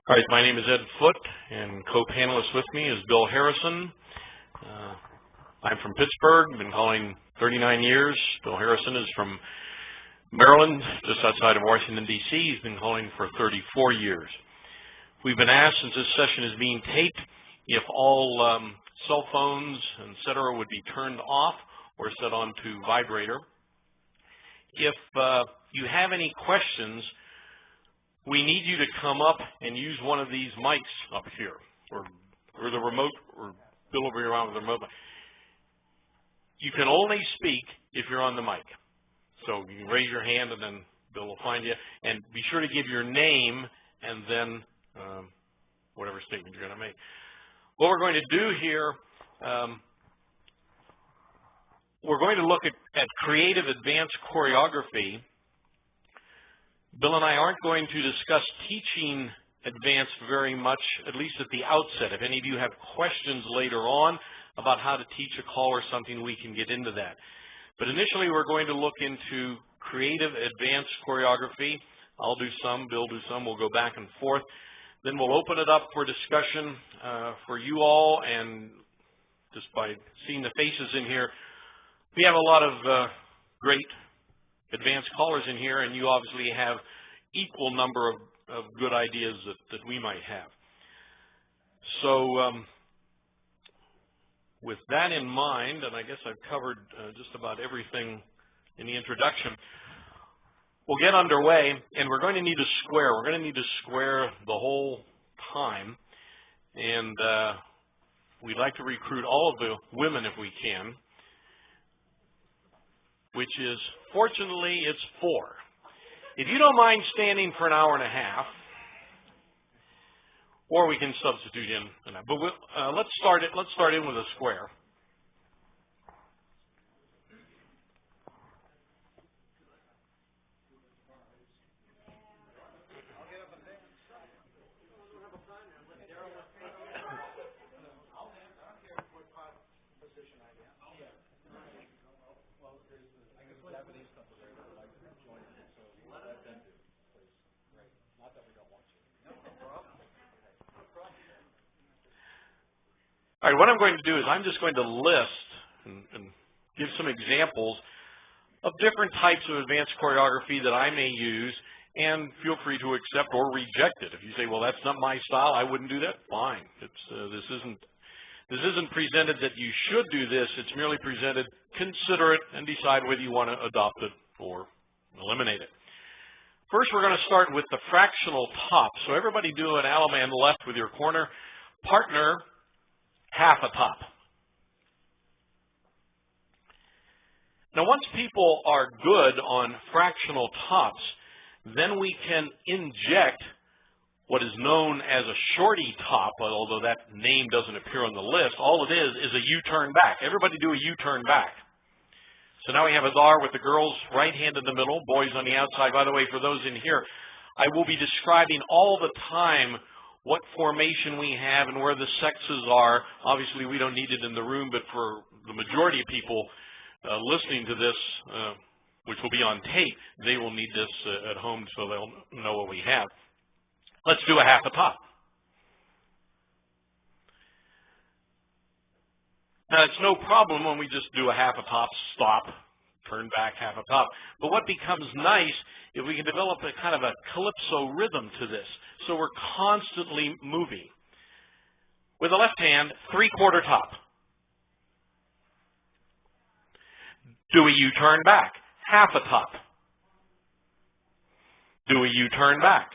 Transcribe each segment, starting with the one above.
All right, my name is Ed Foote, and co-panelist with me is Bill Harrison. I'm from Pittsburgh, been calling 39 years. Bill Harrison is from Maryland, just outside of Washington, D.C. He's been calling for 34 years. We've been asked, since this session is being taped, if all cell phones, etc., would be turned off or set on to vibrator. If you have any questions, we need you to come up and use one of these mics up here, or the remote, or Bill will bring around with the remote. You can only speak if you're on the mic. So you can raise your hand and then Bill will find you. And be sure to give your name and then whatever statement you're going to make. What we're going to do here, we're going to look at creative advanced choreography. Bill and I aren't going to discuss teaching advanced very much, at least at the outset. If any of you have questions later on about how to teach a call or something, we can get into that. But initially, we're going to look into creative advanced choreography. I'll do some, Bill do some, we'll go back and forth. Then we'll open it up for discussion for you all, and just by seeing the faces in here, we have a lot of great advanced callers in here, and you obviously have equal number of good ideas that we might have. So with that in mind, and I guess I've covered just about everything in the introduction, we'll get underway, and we're going to need a square. We're going to need to square the whole time, and we'd like to recruit all of the women if we can, which is, fortunately, it's 4. If you don't mind standing for an hour and a half, or we can substitute in, but let's start in with a square. All right, what I'm going to do is I'm just going to list and give some examples of different types of advanced choreography that I may use, and feel free to accept or reject it. If you say, well, that's not my style, I wouldn't do that, fine. This isn't presented that you should do this. It's merely presented, consider it, and decide whether you want to adopt it or eliminate it. First, we're going to start with the fractional top. So everybody do an Allemand left with your corner. Partner, half a top. Now, once people are good on fractional tops, then we can inject what is known as a shorty top, although that name doesn't appear on the list. All it is a U-turn back. Everybody do a U-turn back. So now we have a R with the girls right hand in the middle, boys on the outside. By the way, for those in here, I will be describing all the time what formation we have and where the sexes are. Obviously, we don't need it in the room, but for the majority of people listening to this, which will be on tape, they will need this at home so they'll know what we have. Let's do a half a top. Now, it's no problem when we just do a half a top, stop, turn back half a top. But what becomes nice if we can develop a kind of a calypso rhythm to this. So we're constantly moving. With the left hand, 3/4 top. Do a U-turn back, half a top. Do a U-turn back,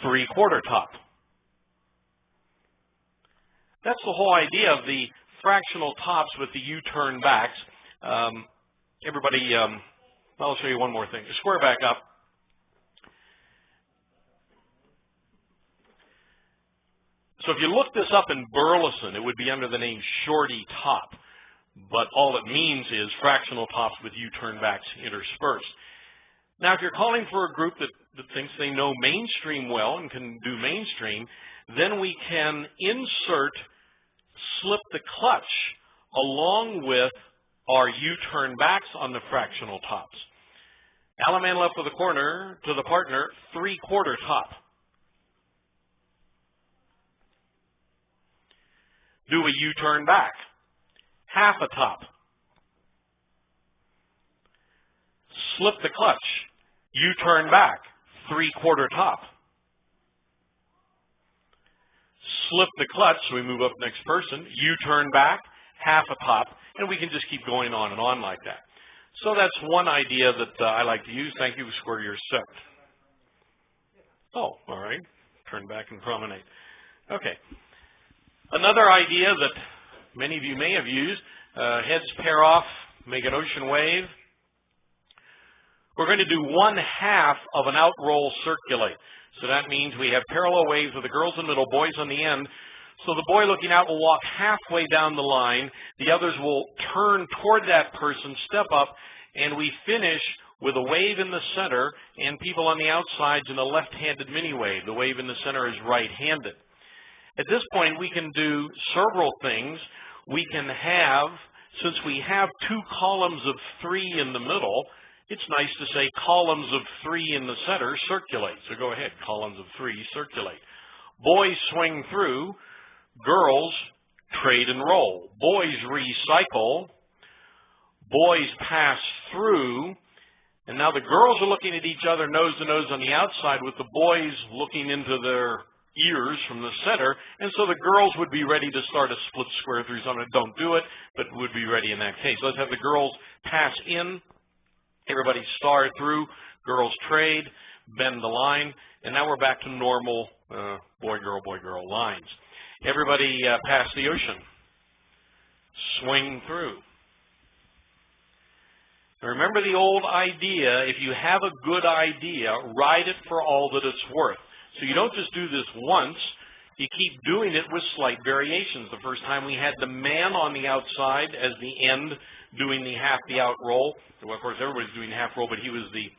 3/4 top. That's the whole idea of the fractional tops with the U-turn backs. Everybody, I'll show you one more thing. Square back up. So if you look this up in Burleson, it would be under the name shorty top. But all it means is fractional tops with U-turn backs interspersed. Now, if you're calling for a group that thinks they know mainstream well and can do mainstream, then we can insert slip the clutch along with our U-turn backs on the fractional tops. Allemand left with the corner to the partner, 3/4 top. do a U-turn back, half a top. Slip the clutch, U-turn back, 3/4 top. Slip the clutch, so we move up next person, U-turn back, half a top, and we can just keep going on and on like that. So that's one idea that I like to use. Thank you, square your set. Oh, all right. Turn back and promenade. Okay. Another idea that many of you may have used, heads pair off, make an ocean wave. We're going to do 1/2 of an out roll circulate. So that means we have parallel waves with the girls in the middle, boys on the end. So the boy looking out will walk halfway down the line. The others will turn toward that person, step up, and we finish with a wave in the center and people on the outsides in a left-handed mini wave. The wave in the center is right-handed. At this point, we can do several things. We can have, since we have 2 columns of 3 in the middle, it's nice to say columns of 3 in the center circulate. So go ahead, columns of 3 circulate. Boys swing through, girls trade and roll. Boys recycle, boys pass through, and now the girls are looking at each other nose to nose on the outside with the boys looking into their ears from the center, and so the girls would be ready to start a split square through something. Don't do it, but would be ready in that case. Let's have the girls pass in, everybody star through, girls trade, bend the line, and now we're back to normal boy, girl lines. Everybody pass the ocean, swing through. Now remember the old idea, if you have a good idea, write it for all that it's worth. So you don't just do this once, you keep doing it with slight variations. The first time we had the man on the outside as the end doing the half the out roll. Well, of course, everybody's doing half roll, but he was the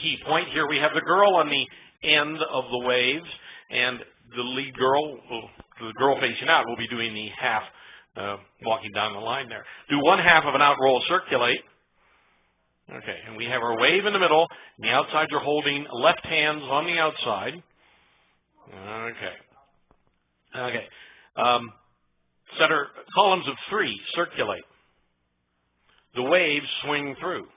key point. Here we have the girl on the end of the waves, and the lead girl, the girl facing out, will be doing the half walking down the line there. Do 1/2 of an out roll circulate. Okay, and we have our wave in the middle, and the outsides are holding left hands on the outside. Okay. Okay. Center columns of 3 circulate. The waves swing through.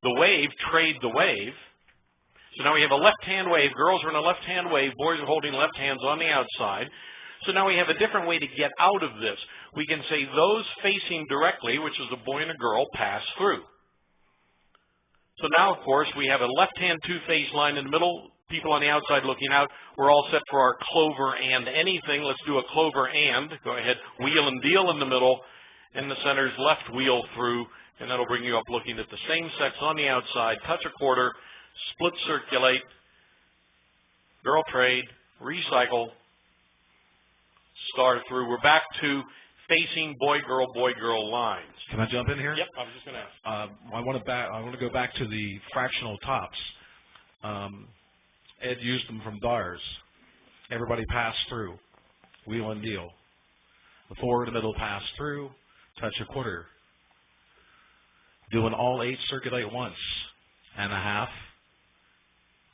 The wave trade the wave. So now we have a left-hand wave. Girls are in a left-hand wave. Boys are holding left hands on the outside. So now we have a different way to get out of this. We can say those facing directly, which is a boy and a girl, pass through. So now, of course, we have a left-hand 2-face line in the middle, people on the outside looking out. We're all set for our clover and anything. Let's do a clover and. Go ahead. Wheel and deal in the middle, and the center's left wheel through, and that'll bring you up looking at the same sets on the outside. Touch a quarter, split circulate, girl trade, recycle, star through. We're back to facing boy, girl lines. Can I jump in here? Yep, I was just going to ask. I want to go back to the fractional tops. Ed used them from bars. Everybody pass through, wheel and deal. The forward and middle pass through, touch a quarter. Doing all 8 circulate once and a half.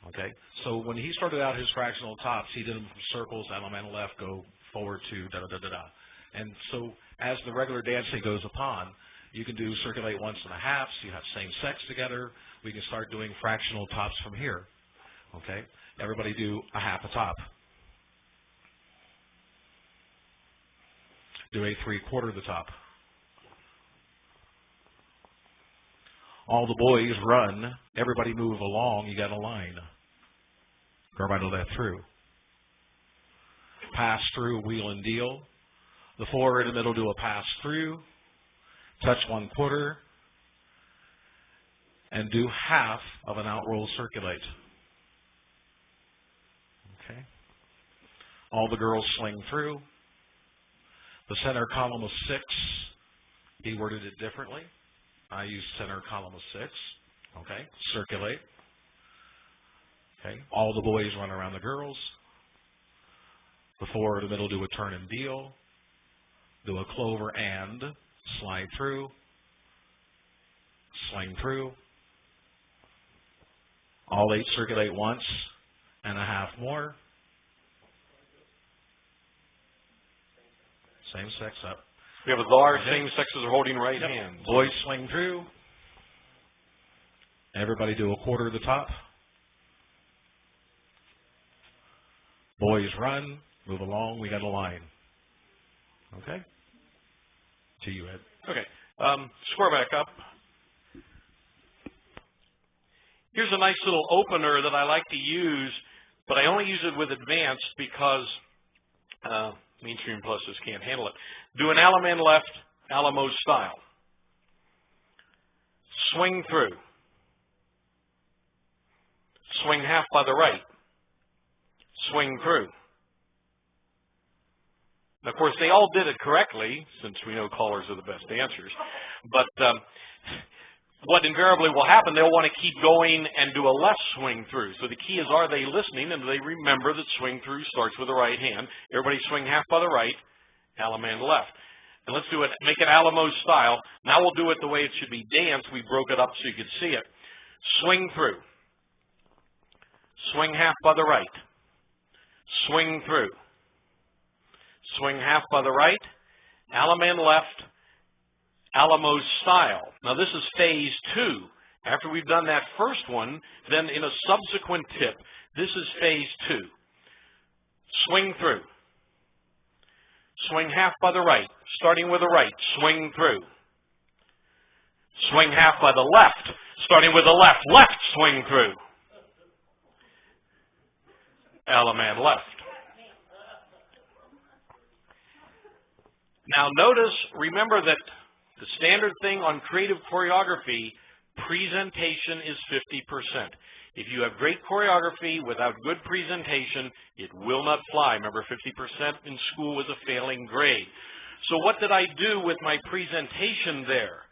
Okay, so when he started out his fractional tops, he did them from circles, elemental left, go forward to da-da-da-da-da. And so as the regular dancing goes upon, you can do circulate once and a half, so you have same sex together. We can start doing fractional tops from here. Okay, everybody do a half a top. Do a 3/4 the top. All the boys run. Everybody move along. You got a line. Everybody let through. Pass through, wheel and deal. The forward and middle do a pass through. Touch 1/4. And do half of an out roll circulate. Okay. All the girls sling through. The center column of 6. He worded it differently. I use center column of 6. Okay. Circulate. Okay. All the boys run around the girls. The forward and middle do a turn and deal. Do a clover and slide through. Sling through. All 8 circulate once and a half more. Same sex up. We have a bar, same sexes are holding right hands. Boys swing through. Everybody do a quarter of the top. Boys run, move along, we got a line. Okay? To you, Ed. Okay. Square back up. Here's a nice little opener that I like to use, but I only use it with advanced because mainstream pluses can't handle it. Do an Alaman left, Alamo style. Swing through. Swing half by the right. Swing through. Of course, they all did it correctly, since we know callers are the best dancers. But what invariably will happen, they'll want to keep going and do a left swing through. So the key is, are they listening, and do they remember that swing through starts with the right hand? Everybody swing half by the right, Alaman left. And let's do it, make it Alamo style. Now we'll do it the way it should be danced. We broke it up so you could see it. Swing through. Swing half by the right. Swing through. Swing half by the right, Alaman left, Alamo style. Now this is phase 2. After we've done that first one, then in a subsequent tip, this is phase 2. Swing through. Swing half by the right, starting with the right, swing through. Swing half by the left, starting with the left, left swing through. Alaman left. Now notice, remember that the standard thing on creative choreography, presentation is 50%. If you have great choreography without good presentation, it will not fly. Remember, 50% in school was a failing grade. So what did I do with my presentation there?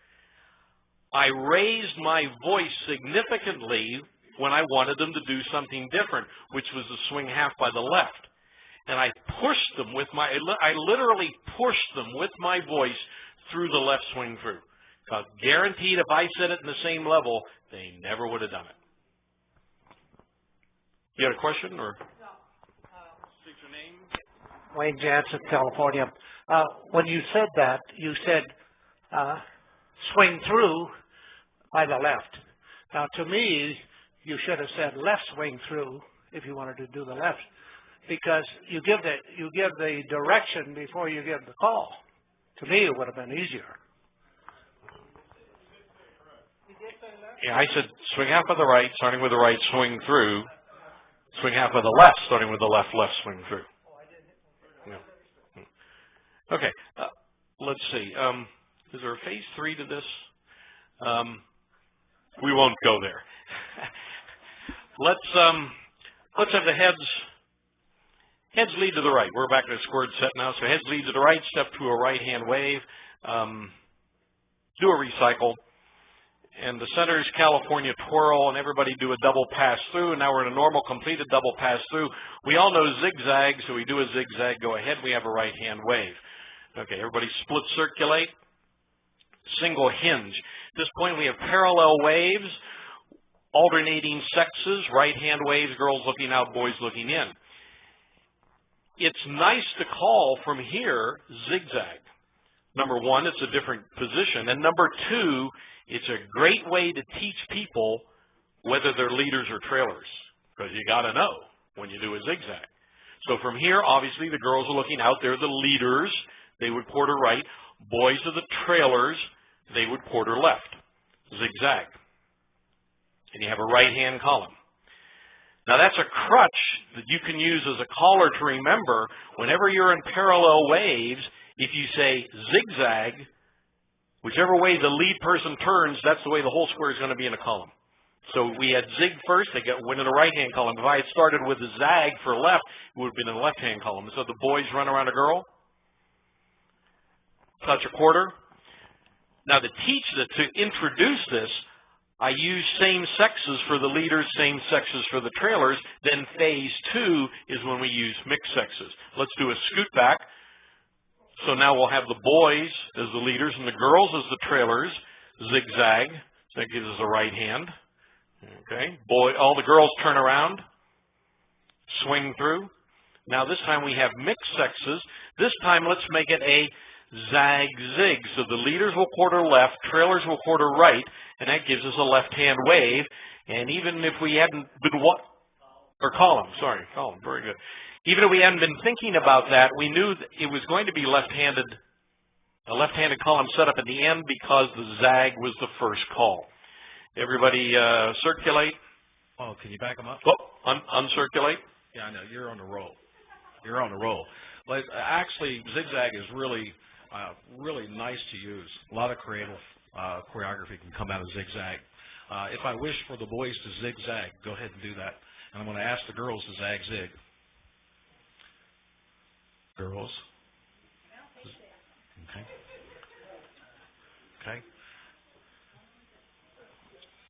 I raised my voice significantly when I wanted them to do something different, which was the swing half by the left. And I pushed them with my, I literally pushed them with my voice through the left swing through. Because guaranteed, if I said it in the same level, they never would have done it. You had a question, or? No. State your name. Wayne Jansen, California. When you said that, you said swing through by the left. Now, to me, you should have said left swing through if you wanted to do the left, because you give the direction before you give the call. To me, it would have been easier. Yeah, I said swing half by the right, starting with the right, swing through. Swing half by the left, starting with the left, left swing through. Yeah. Okay, let's see. Is there a phase 3 to this? We won't go there. Let's have the heads. Heads lead to the right. We're back to the squared set now. So heads lead to the right. Step to a right hand wave. Do a recycle. And the center is California twirl, and everybody do a double pass through. And now we're in a normal completed double pass through. We all know zigzag, so we do a zigzag. Go ahead. We have a right hand wave. Okay, everybody split circulate. Single hinge. At this point, we have parallel waves, alternating sexes, right hand waves, girls looking out, boys looking in. It's nice to call from here zigzag. Number one, it's a different position. And number two, it's a great way to teach people whether they're leaders or trailers, because you got to know when you do a zigzag. So from here, obviously, the girls are looking out. They're the leaders. They would quarter right. Boys are the trailers. They would quarter left. Zigzag. And you have a right-hand column. Now, that's a crutch that you can use as a caller to remember whenever you're in parallel waves. If you say zigzag, whichever way the lead person turns, that's the way the whole square is going to be in a column. So we had zig first, they went in the right-hand column. If I had started with a zag for left, it would have been in the left-hand column. So the boys run around a girl, touch a quarter. Now to teach that, to introduce this, I use same sexes for the leaders, same sexes for the trailers. Then phase 2 is when we use mixed sexes. Let's do a scoot back. So now we'll have the boys as the leaders and the girls as the trailers. Zigzag. So that gives us a right hand. Okay. All the girls turn around. Swing through. Now this time we have mixed sexes. This time, let's make it a zag-zig. So the leaders will quarter left, trailers will quarter right, and that gives us a left-hand wave. And even if we hadn't been column, very good. Even if we hadn't been thinking about that, we knew that it was going to be left-handed, a left-handed column set up at the end because the zag was the first call. Everybody circulate. Oh, can you back them up? Oh, uncirculate. Yeah, I know. You're on the roll. You're on the roll. But actually, zigzag is really nice to use. A lot of creative choreography can come out of zigzag. If I wish for the boys to zigzag, go ahead and do that. And I'm going to ask the girls to zag-zig. Girls. Okay. Okay.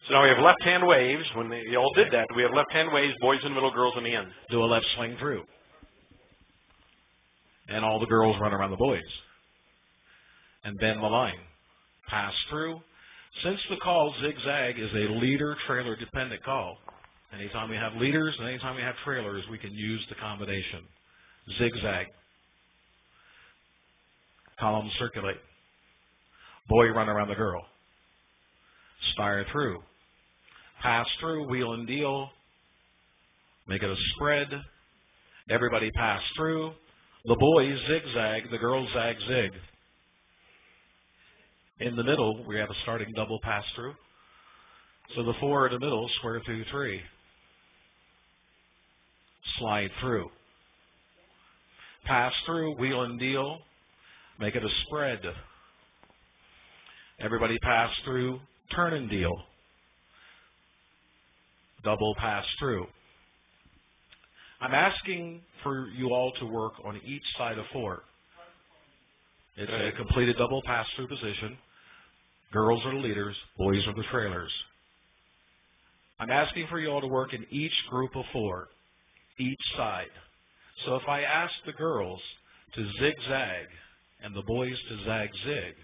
So now we have left-hand waves. When they all did that, we have left-hand waves, boys in the middle, girls in the end. Do a left swing through. And all the girls run around the boys. And bend the line. Pass through. Since the call zigzag is a leader-trailer dependent call, anytime we have leaders and anytime we have trailers, we can use the combination. Zigzag. Column circulate. Boy run around the girl. Stire through. Pass through, wheel and deal. Make it a spread. Everybody pass through. The boys zigzag, the girls zag-zig. In the middle, we have a starting double pass through. So the four in the middle square through three. Slide through. Pass through, wheel and deal. Make it a spread. Everybody pass through, turn and deal. Double pass through. I'm asking for you all to work on each side of four. It's a completed double pass through position. Girls are the leaders, boys are the trailers. I'm asking for you all to work in each group of four, each side. So if I ask the girls to zigzag and the boys to zag-zig,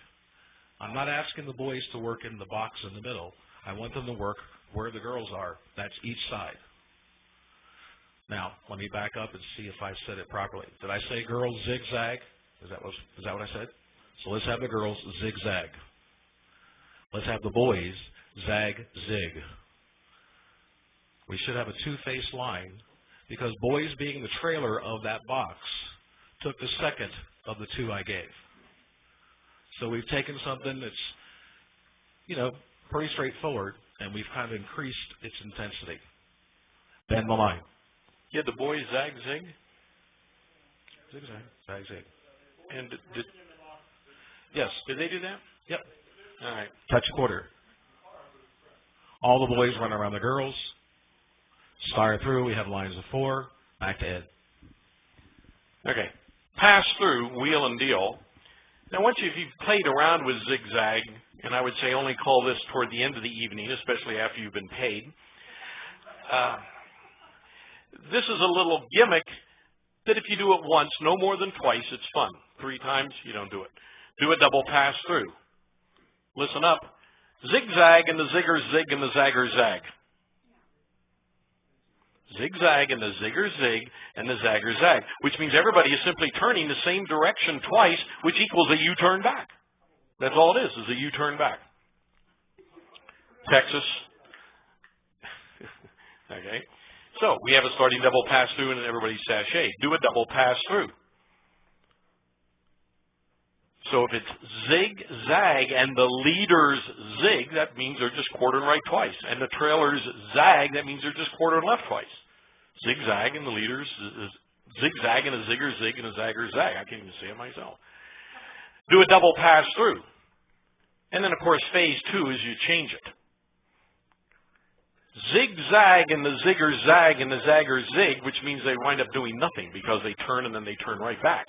I'm not asking the boys to work in the box in the middle. I want them to work where the girls are. That's each side. Now, let me back up and see if I said it properly. Did I say girls zigzag? Is that what I said? So let's have the girls zigzag. Let's have the boys zag-zig. We should have a two-faced line because boys being the trailer of that box took the second of the two I gave. So we've taken something that's, pretty straightforward, and we've kind of increased its intensity. Bend the line. Yeah, the boys zag-zig? Zigzag, zag-zig. And yes. Did they do that? Yep. All right. Touch quarter. All the boys run around the girls. Stire through. We have lines of four. Back to Ed. Okay. Pass through, wheel and deal. Now, if you've played around with zigzag, and I would say only call this toward the end of the evening, especially after you've been paid, this is a little gimmick that if you do it once, no more than twice, it's fun. 3 times, you don't do it. Do a double pass through. Listen up. Zigzag and the zigger zig and the zagger zag. Zigzag and the zigger zig and the zagger zag, which means everybody is simply turning the same direction twice, which equals a U-turn back. That's all it is a U-turn back. Texas. Okay. So we have a starting double pass through and everybody's sashay. Do a double pass through. So if it's zig-zag and the leaders zig, that means they're just quartering right twice. And the trailers zag, that means they're just quartering left twice. Zigzag and the leaders zigzag and a zigger zig and a zagger zag. I can't even say it myself. Do a double pass through. And then, of course, phase 2 is you change it. Zigzag and the zigger zag and the zagger zig, which means they wind up doing nothing because they turn and then they turn right back.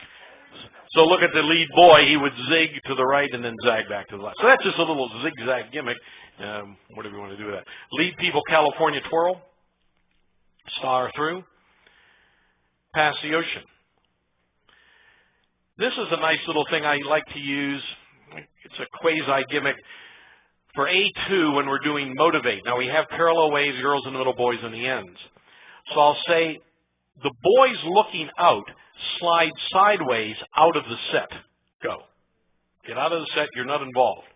So look at the lead boy. He would zig to the right and then zag back to the left. So that's just a little zigzag gimmick. Whatever you want to do with that. Lead people, California twirl. Star through. Pass the ocean. This is a nice little thing I like to use. It's a quasi gimmick for A2 when we're doing motivate. Now we have parallel waves, girls in the middle, boys in the ends. So I'll say the boys looking out slide sideways out of the set. Go. Get out of the set. You're not involved.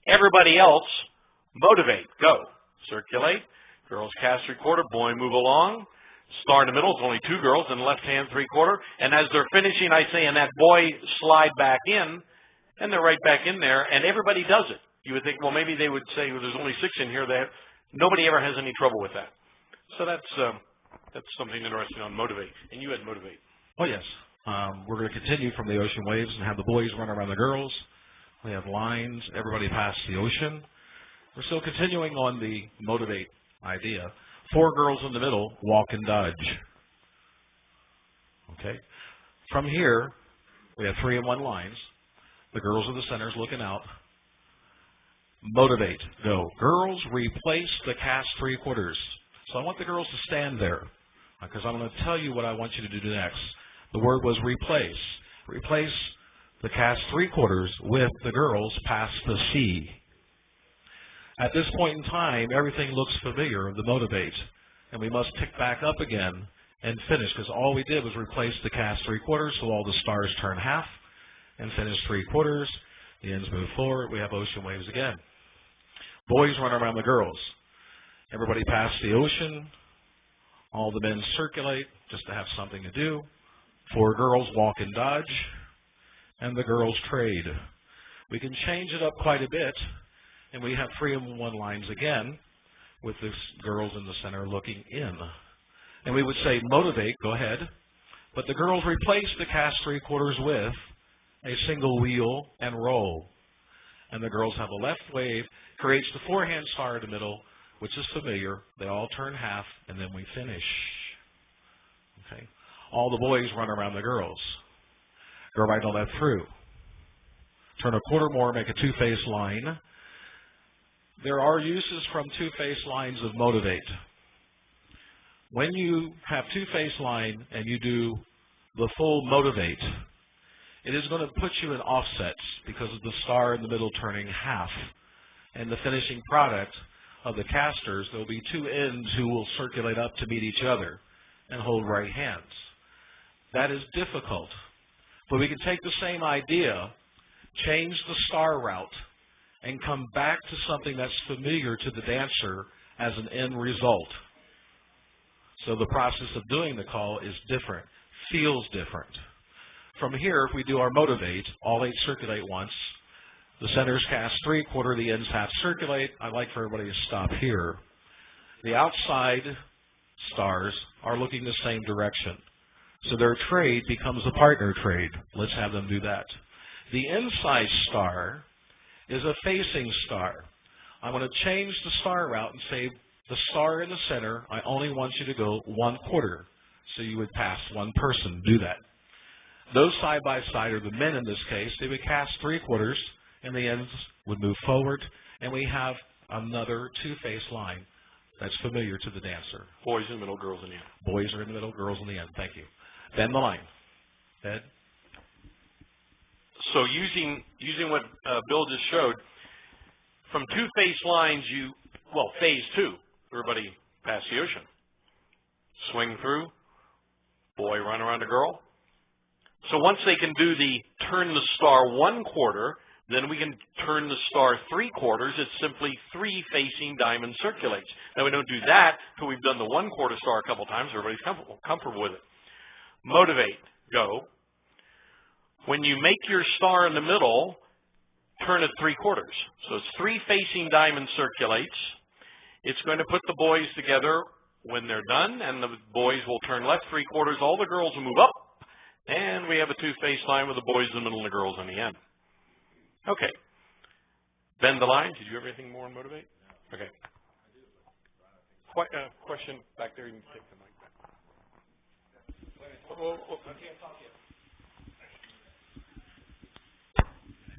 Everybody else, motivate. Go. Circulate. Girls cast 3/4. Boy, move along. Star in the middle. It's only 2 girls. And left hand 3/4. And as they're finishing, I say, and that boy slide back in. And they're right back in there. And everybody does it. You would think, well, maybe they would say, well, there's only 6 in here. Nobody ever has any trouble with that. So that's something interesting on motivate. And you had motivate. Oh, yes. We're going to continue from the ocean waves and have the boys run around the girls. We have lines, everybody past the ocean. We're still continuing on the motivate idea. 4 girls in the middle, walk and dodge. Okay. From here, we have 3 in 1 lines. The girls in the center is looking out. Motivate, go. Girls, replace the cast 3/4. So I want the girls to stand there because I'm going to tell you what I want you to do next. The word was replace. Replace the cast 3/4 with the girls past the sea. At this point in time, everything looks familiar of the motivate, and we must pick back up again and finish because all we did was replace the cast 3/4, so all the stars turn half and finish 3/4. The ends move forward. We have ocean waves again. Boys run around the girls. Everybody past the ocean. All the men circulate just to have something to do. 4 girls walk and dodge. And the girls trade. We can change it up quite a bit. And we have 3 in 1 lines again with the girls in the center looking in. And we would say motivate, go ahead. But the girls replace the cast 3/4 with a single wheel and roll. And the girls have a left wave, creates the 4-hand star in the middle, which is familiar. They all turn half, and then we finish. Okay. All the boys run around the girls. Go right on that through. Turn a 1/4 more, make a 2-face line. There are uses from 2-face lines of motivate. When you have 2-face line and you do the full motivate, it is going to put you in offsets because of the star in the middle turning half. And the finishing product of the casters, there will be 2 ends who will circulate up to meet each other and hold right hands. That is difficult. But we can take the same idea, change the star route, and come back to something that's familiar to the dancer as an end result. So the process of doing the call is different, feels different. From here, if we do our motivate, all 8 circulate once. The centers cast 3/4, the ends half circulate. I'd like for everybody to stop here. The outside stars are looking the same direction. So their trade becomes a partner trade. Let's have them do that. The inside star is a facing star. I'm going to change the star route and say the star in the center, I only want you to go 1/4. So you would pass 1 person. Do that. Those side by side are the men in this case. They would cast 3/4 and the ends would move forward. And we have another 2-face line that's familiar to the dancer. Boys in the middle, girls in the end. Boys are in the middle, girls in the end. Thank you. Bend the line. Ed? So using what Bill just showed, from 2-face lines, phase 2, everybody past the ocean. Swing through, boy run around a girl. So once they can do the turn the star 1/4, then we can turn the star 3/4. It's simply 3 facing diamond circulates. Now we don't do that until we've done the 1/4 star a couple times. Everybody's comfortable with it. Motivate, go. When you make your star in the middle, turn it 3/4. So it's 3 facing diamond circulates. It's going to put the boys together when they're done, and the boys will turn left 3/4. All the girls will move up, and we have a 2-face line with the boys in the middle and the girls on the end. Okay. Bend the line. Did you have anything more on motivate? Okay. Question back there. You can take the mic back. I can't talk yet.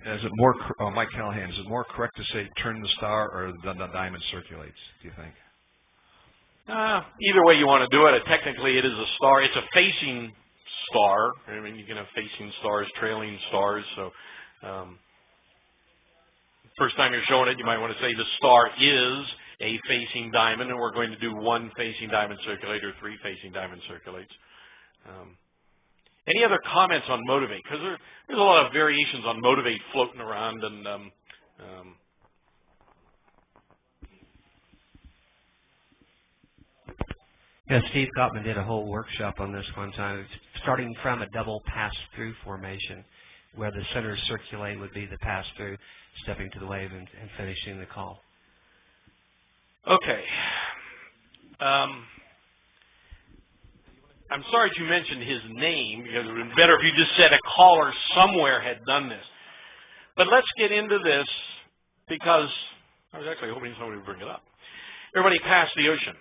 Is it more, Mike Callahan, is it more correct to say turn the star or the diamond circulates, do you think? Either way you want to do it. Technically, it is a star. It's a facing star. I mean, you can have facing stars, trailing stars. So first time you're showing it, you might want to say the star is a facing diamond, and we're going to do 1 facing diamond circulate or 3 facing diamond circulates. Any other comments on motivate? Because there's a lot of variations on motivate floating around, and yeah, Steve Gottman did a whole workshop on this one time, starting from a double pass-through formation, where the center circulate would be the pass-through, stepping to the wave and finishing the call. Okay. I'm sorry that you mentioned his name, because it would have been better if you just said a caller somewhere had done this. But let's get into this, because I was actually hoping somebody would bring it up. Everybody pass the ocean.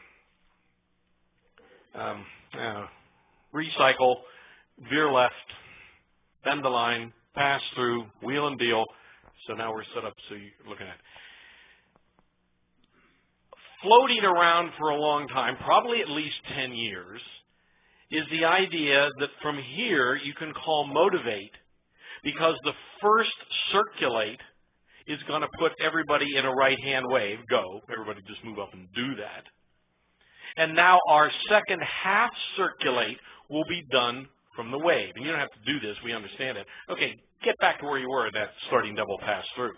Recycle, veer left, bend the line, pass through, wheel and deal. So now we're set up so you're looking at it. Floating around for a long time, probably at least 10 years, is the idea that from here you can call motivate, because the first circulate is going to put everybody in a right-hand wave. Go. Everybody just move up and do that. And now our second half circulate will be done from the wave. And you don't have to do this. We understand it. Okay, get back to where you were at that starting double pass through.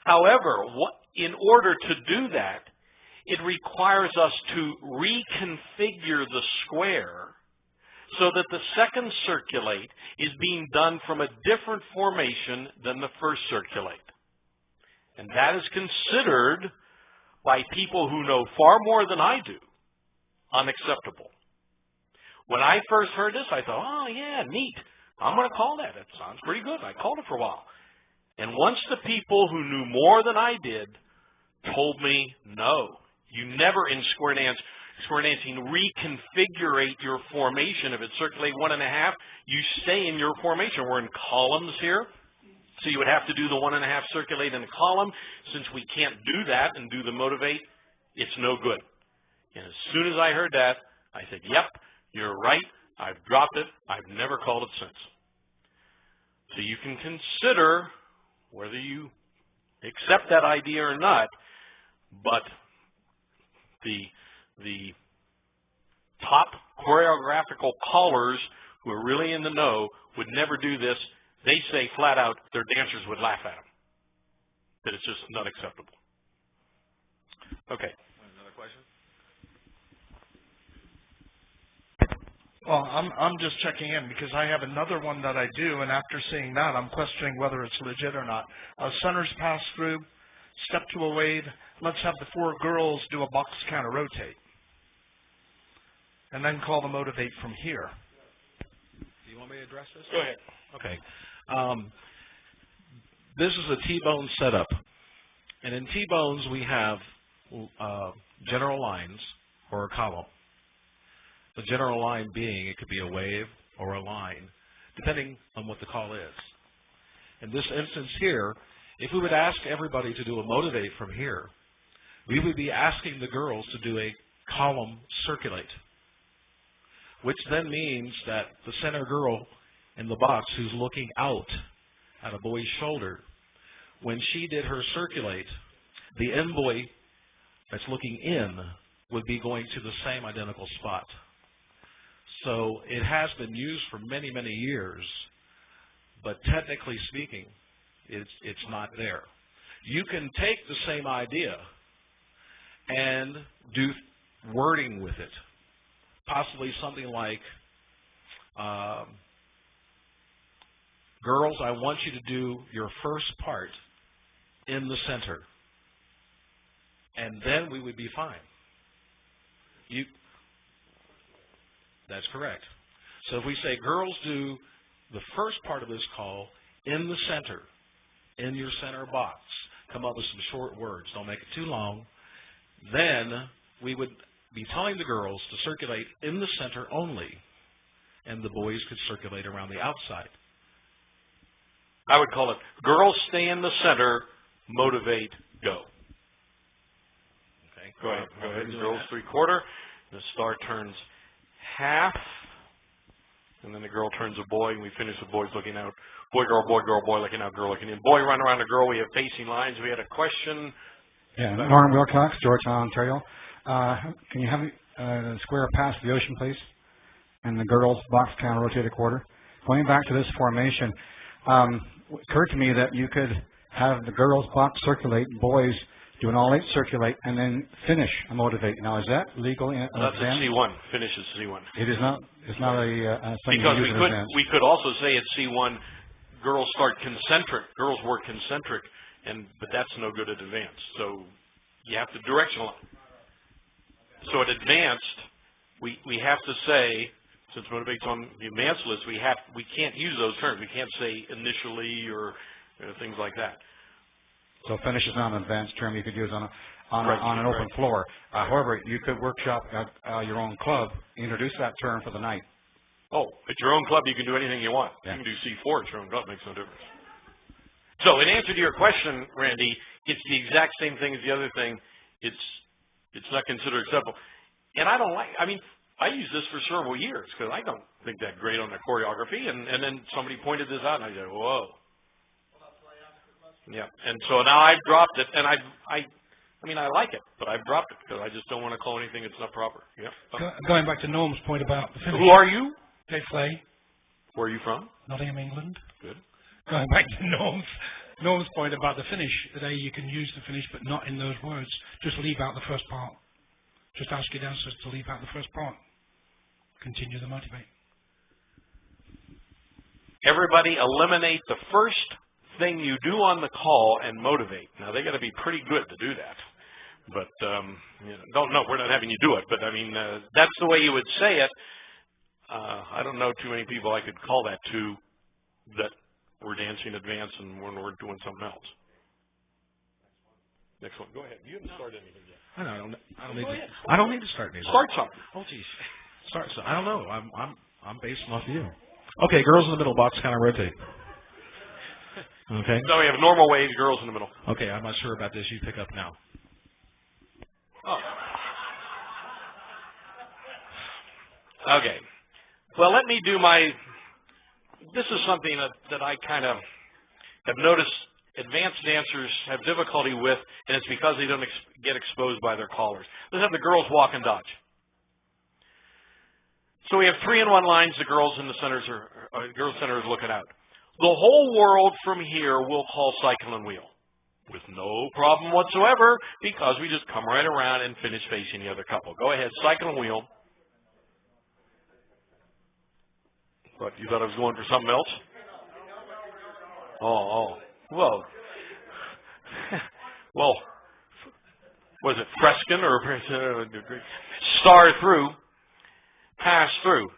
However, in order to do that, it requires us to reconfigure the square so that the second circulate is being done from a different formation than the first circulate. And that is considered by people who know far more than I do unacceptable. When I first heard this, I thought, oh yeah, neat. I'm going to call that. It sounds pretty good. I called it for a while. And once the people who knew more than I did told me, no, you never in square dancing reconfigurate your formation. If it's circulate 1.5, you stay in your formation. We're in columns here. So you would have to do the 1.5 circulate in a column. Since we can't do that and do the motivate, it's no good. And as soon as I heard that, I said, yep, you're right. I've dropped it. I've never called it since. So you can consider whether you accept that idea or not, but the top choreographical callers who are really in the know would never do this. They say flat out their dancers would laugh at them, that it's just not acceptable. Okay. Another question? Well, I'm just checking in because I have another one that I do, and after seeing that, I'm questioning whether it's legit or not. Centers pass through, step to a wave. Let's have the 4 girls do a box counter rotate, and then call the motivate from here. Do you want me to address this? Go ahead. Okay. This is a T-bone setup, and in T-bones we have general lines or a column. The general line being it could be a wave or a line, depending on what the call is. In this instance here, if we would ask everybody to do a motivate from here, we would be asking the girls to do a column circulate, which then means that the center girl in the box who's looking out at a boy's shoulder, when she did her circulate, the end boy that's looking in would be going to the same identical spot. So it has been used for many, many years, but technically speaking, it's not there. You can take the same idea and do wording with it, possibly something like, girls, I want you to do your first part in the center, and then we would be fine. That's correct. So if we say, girls, do the first part of this call in the center, in your center box, come up with some short words, don't make it too long, then we would be telling the girls to circulate in the center only, and the boys could circulate around the outside. I would call it, girls stay in the center, motivate, go. Okay, go ahead. Girls 3/4. The star turns half, and then the girl turns a boy, and we finish with boys looking out. Boy, girl, looking out, girl looking in. Boy, run around the girl. We have facing lines. We had a question. Yeah, Norm Wilcox, Georgetown, Ontario. Can you have a square past the ocean, please? and the girls box counter rotate a quarter. Going back to this formation, it occurred to me that you could have the girls box circulate, boys do an all 8 circulate, and then finish a motivate. Now, is that legal in That's advance? at C1. Finish is C1. It is not. It's not a thing Because you use in advance. we could also say at C1, girls start concentric. Girls work concentric, but that's no good at advanced. So you have to directional. So at advanced, we have to say, since motivate's on the advanced list, we can't use those terms. We can't say initially or things like that. So finish is not an advanced term you could use on an open floor. However, you could workshop at your own club, introduce that term for the night. Oh, at your own club, you can do anything you want. Yeah. You can do C4 at your own club. Makes no difference. So in answer to your question, Randy, it's the exact same thing as the other thing. It's not considered acceptable. And I use this for several years because I don't think that great on the choreography. And then somebody pointed this out, and I said, whoa. Yeah, and so now I've dropped it, and I like it, but I've dropped it because I just don't want to call anything that's not proper. Yeah. Going back to Norm's point about the finish. Who are you? Dave Flay. Where are you from? Nottingham, England. Good. Going back to Norm's point about the finish. Today you can use the finish, but not in those words. Just leave out the first part. Just ask your dancers to leave out the first part. Continue the motivate. Everybody eliminate the first thing you do on the call and motivate. Now, they got to be pretty good to do that. But, we're not having you do it. But, that's the way you would say it. I don't know too many people I could call that to that we're dancing advance and when we're doing something else. Next one. Go ahead. You haven't started anything yet. I don't need to start anything. Start something. Oh, geez. Start something. I don't know. I'm basing off you. Okay, girls in the middle box kind of rotate. Okay. So we have normal waves, girls in the middle. Okay, I'm not sure about this. You pick up now. Oh. Okay. Well, let me do this is something that I kind of have noticed advanced dancers have difficulty with, and it's because they don't get exposed by their callers. Let's have the girls walk and dodge. So we have 3-in-1 lines. The girls in the centers girls center is looking out. The whole world from here will call cycle and wheel with no problem whatsoever because we just come right around and finish facing the other couple. Go ahead, cycle and wheel. What, you thought I was going for something else? Oh. Well, was it Freskin or star through, pass through?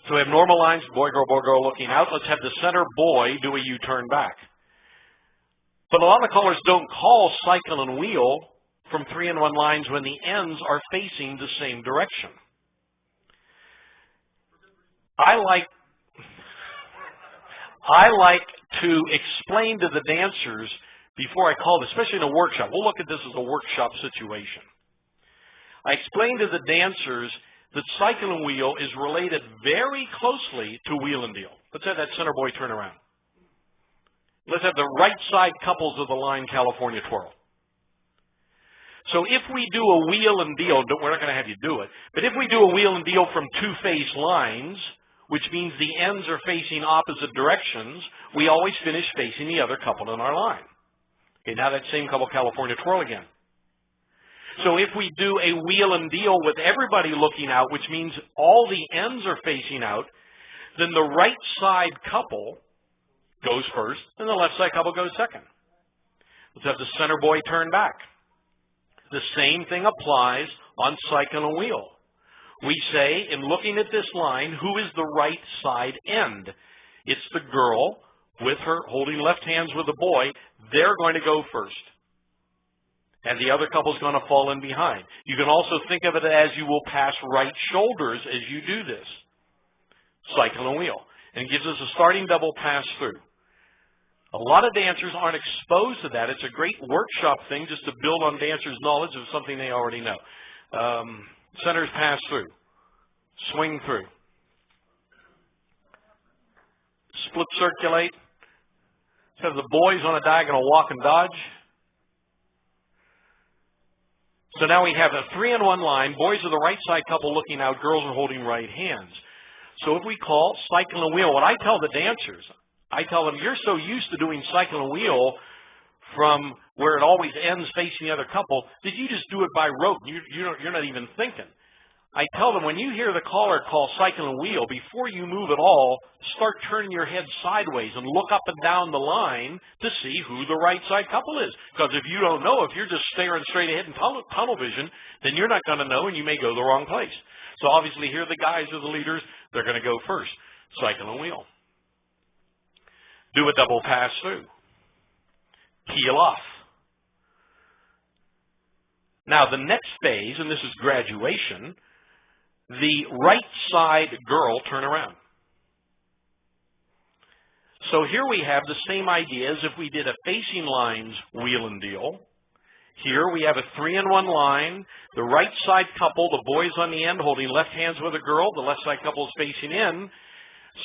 So we have normal lines, boy, girl looking out. Let's have the center boy do a U-turn back. But a lot of callers don't call cycle and wheel from 3-in-1 lines when the ends are facing the same direction. I like to explain to the dancers before I call it, especially in a workshop. We'll look at this as a workshop situation. I explain to the dancers that cycle and wheel is related very closely to wheel and deal. Let's have that center boy turn around. Let's have the right side couples of the line California twirl. So if we do a wheel and deal, we're not going to have you do it, but if we do a wheel and deal from 2-face lines, which means the ends are facing opposite directions, we always finish facing the other couple in our line. Okay, now that same couple California twirl again. So if we do a wheel and deal with everybody looking out, which means all the ends are facing out, then the right side couple goes first and the left side couple goes second. Let's have the center boy turn back. The same thing applies on cycle and wheel. We say, in looking at this line, who is the right side end? It's the girl with her holding left hands with the boy. They're going to go first. And the other couple's going to fall in behind. You can also think of it as you will pass right shoulders as you do this. Cycle and wheel. And it gives us a starting double pass through. A lot of dancers aren't exposed to that. It's a great workshop thing just to build on dancers' knowledge of something they already know. Centers pass through. Swing through. Split circulate. Let's have the boys on a diagonal walk and dodge. So now we have a 3-in-1 line. Boys are the right side couple looking out. Girls are holding right hands. So if we call cycle and wheel, what I tell the dancers, I tell them, you're so used to doing cycle and wheel from where it always ends facing the other couple, that you just do it by rote. You're not even thinking. I tell them, when you hear the caller call cycle and wheel, before you move at all, start turning your head sideways and look up and down the line to see who the right side couple is. Because if you don't know, if you're just staring straight ahead in tunnel vision, then you're not going to know and you may go the wrong place. So obviously here the guys are the leaders. They're going to go first. Cycle and wheel. Do a double pass through. Peel off. Now the next phase, and this is graduation, the right side girl turn around. So here we have the same idea as if we did a facing lines wheel and deal. Here we have a 3-in-1 line, the right side couple, the boys on the end holding left hands with a girl, the left side couple is facing in.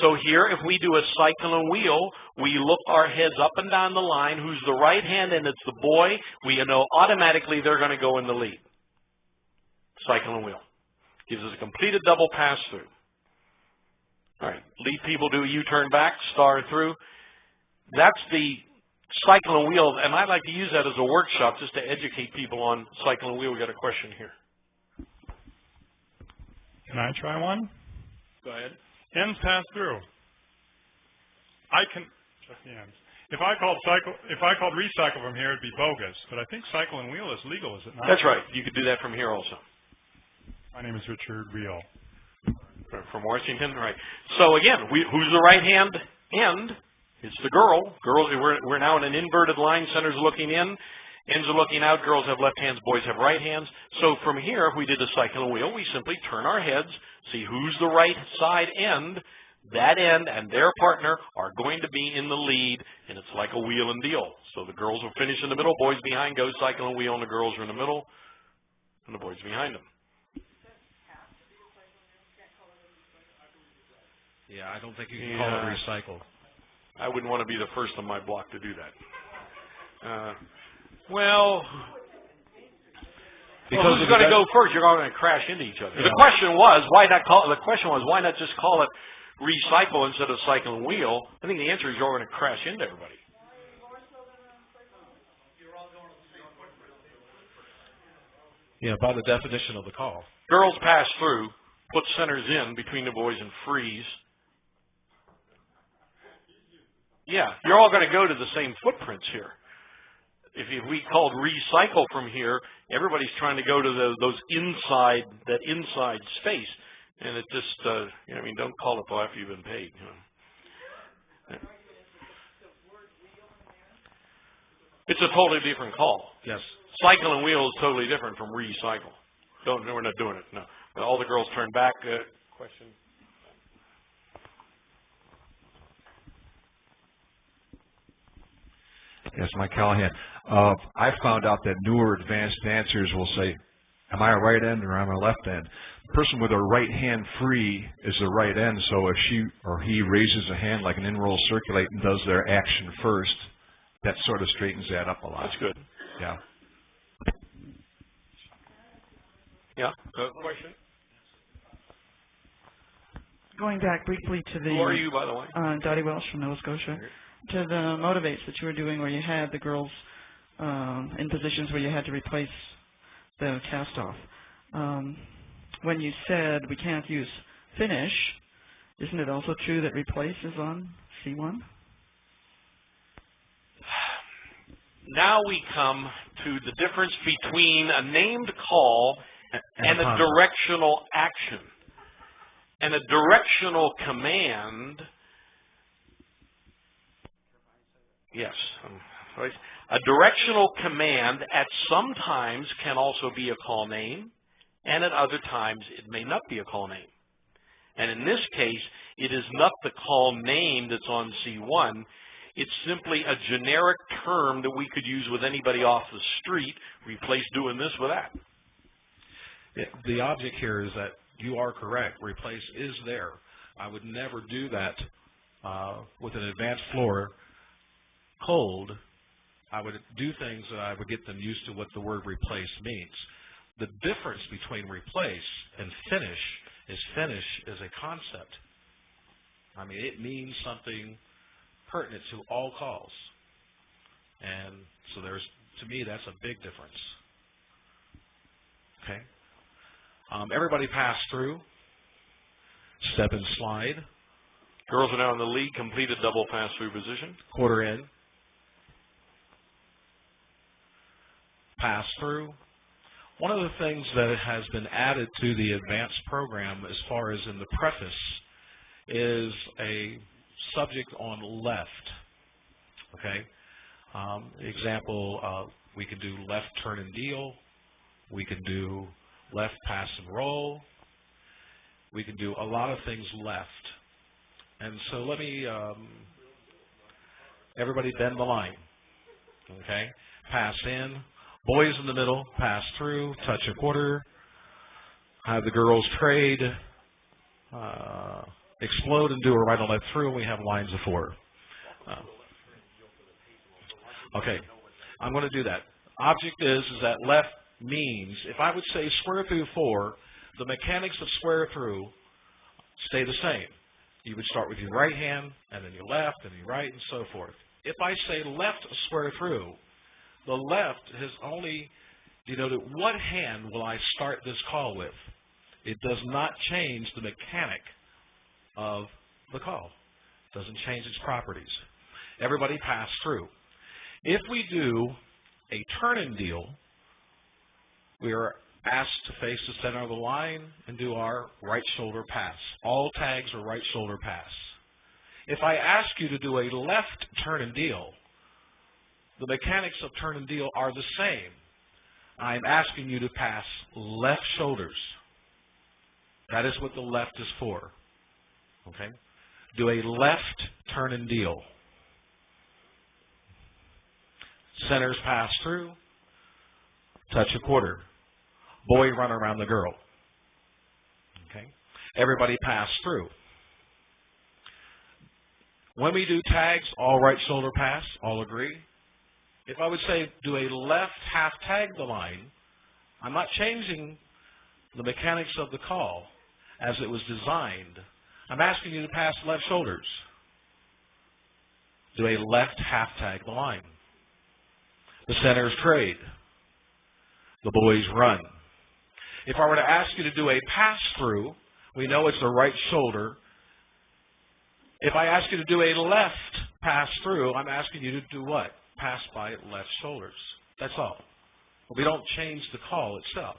So here, if we do a cycle and wheel, we look our heads up and down the line, who's the right hand, and it's the boy, we know automatically they're going to go in the lead. Cycle and wheel. Gives us a completed double pass through. All right, lead people do a U-turn back, star through. That's the cycle and wheel, and I'd like to use that as a workshop just to educate people on cycle and wheel. We got a question here. Can I try one? Go ahead. Ends pass through. I can check the ends. If I called recycle from here, it'd be bogus. But I think cycle and wheel is legal, is it not? That's right. You could do that from here also. My name is Richard Wheel. From Washington, right? So again, who's the right hand end? It's the girl. Girls, we're now in an inverted line. Center's looking in, ends are looking out. Girls have left hands, boys have right hands. So from here, if we did a cycle and wheel, we simply turn our heads, see who's the right side end. That end and their partner are going to be in the lead, and it's like a wheel and deal. So the girls will finish in the middle, boys behind, go cycle and wheel, and the girls are in the middle, and the boys behind them. Yeah, I don't think you can call it recycle. I wouldn't want to be the first on my block to do that. Well, who's going to go first? You're all going to crash into each other. Yeah. The question was why not just call it recycle instead of cycle and wheel? I think the answer is you're all going to crash into everybody. Yeah, by the definition of the call. Girls pass through, put centers in between the boys and freeze. Yeah, you're all going to go to the same footprints here. If we called recycle from here, everybody's trying to go to that inside space, and it just, don't call it till after you've been paid. It's a totally different call. Yes. Cycle and wheel is totally different from recycle. We're not doing it. No. All the girls turn back. Question. Yes, Mike Callahan. I found out that newer advanced dancers will say, am I a right end or am I a left end? The person with a right hand free is the right end, so if she or he raises a hand like an in-roll circulate and does their action first, that sort of straightens that up a lot. That's good. Yeah. Yeah. Question? Going back briefly to the... Who are you, by the way? Dottie Welsh from Nova Scotia. To the motivates that you were doing where you had the girls in positions where you had to replace the cast-off. When you said we can't use finish, isn't it also true that replace is on C1? Now we come to the difference between a named call and a directional action. And a directional command, yes, a directional command at some times can also be a call name, and at other times it may not be a call name. And in this case, it is not the call name that's on C1. It's simply a generic term that we could use with anybody off the street. Replace doing this with that. The object here is that you are correct. Replace is there. I would never do that with an advanced floor cold. I would do things that I would get them used to what the word replace means. the difference between replace and finish is a concept. I mean, it means something pertinent to all calls. And so to me, that's a big difference. Okay. Everybody pass through. Step and slide. Girls are now in the lead, completed double pass-through position. Quarter in. Pass through. One of the things that has been added to the advanced program as far as in the preface is a subject on left. Okay? Example, we can do left turn and deal. We can do left pass and roll. We can do a lot of things left. And so let me, everybody bend the line. Okay? Pass in. Boys in the middle, pass through, touch a quarter. Have the girls trade, explode and do a right and left through, and we have lines of 4. Okay, I'm going to do that. Object is that left means, if I would say square through 4, the mechanics of square through stay the same. You would start with your right hand, and then your left, and your right, and so forth. If I say left square through, the left has only denoted what hand will I start this call with. It does not change the mechanic of the call. It doesn't change its properties. Everybody pass through. If we do a turn and deal, we are asked to face the center of the line and do our right shoulder pass. All tags are right shoulder pass. If I ask you to do a left turn and deal, the mechanics of turn and deal are the same. I'm asking you to pass left shoulders. That is what the left is for. Okay? Do a left turn and deal. Centers pass through. Touch a quarter. Boy run around the girl. Okay? Everybody pass through. When we do tags, all right shoulder pass, all agree. If I would say do a left half tag the line, I'm not changing the mechanics of the call as it was designed. I'm asking you to pass left shoulders. Do a left half tag the line. The centers trade. The boys run. If I were to ask you to do a pass through, we know it's the right shoulder. If I ask you to do a left pass through, I'm asking you to do what? Pass by left shoulders. That's all. We don't change the call itself.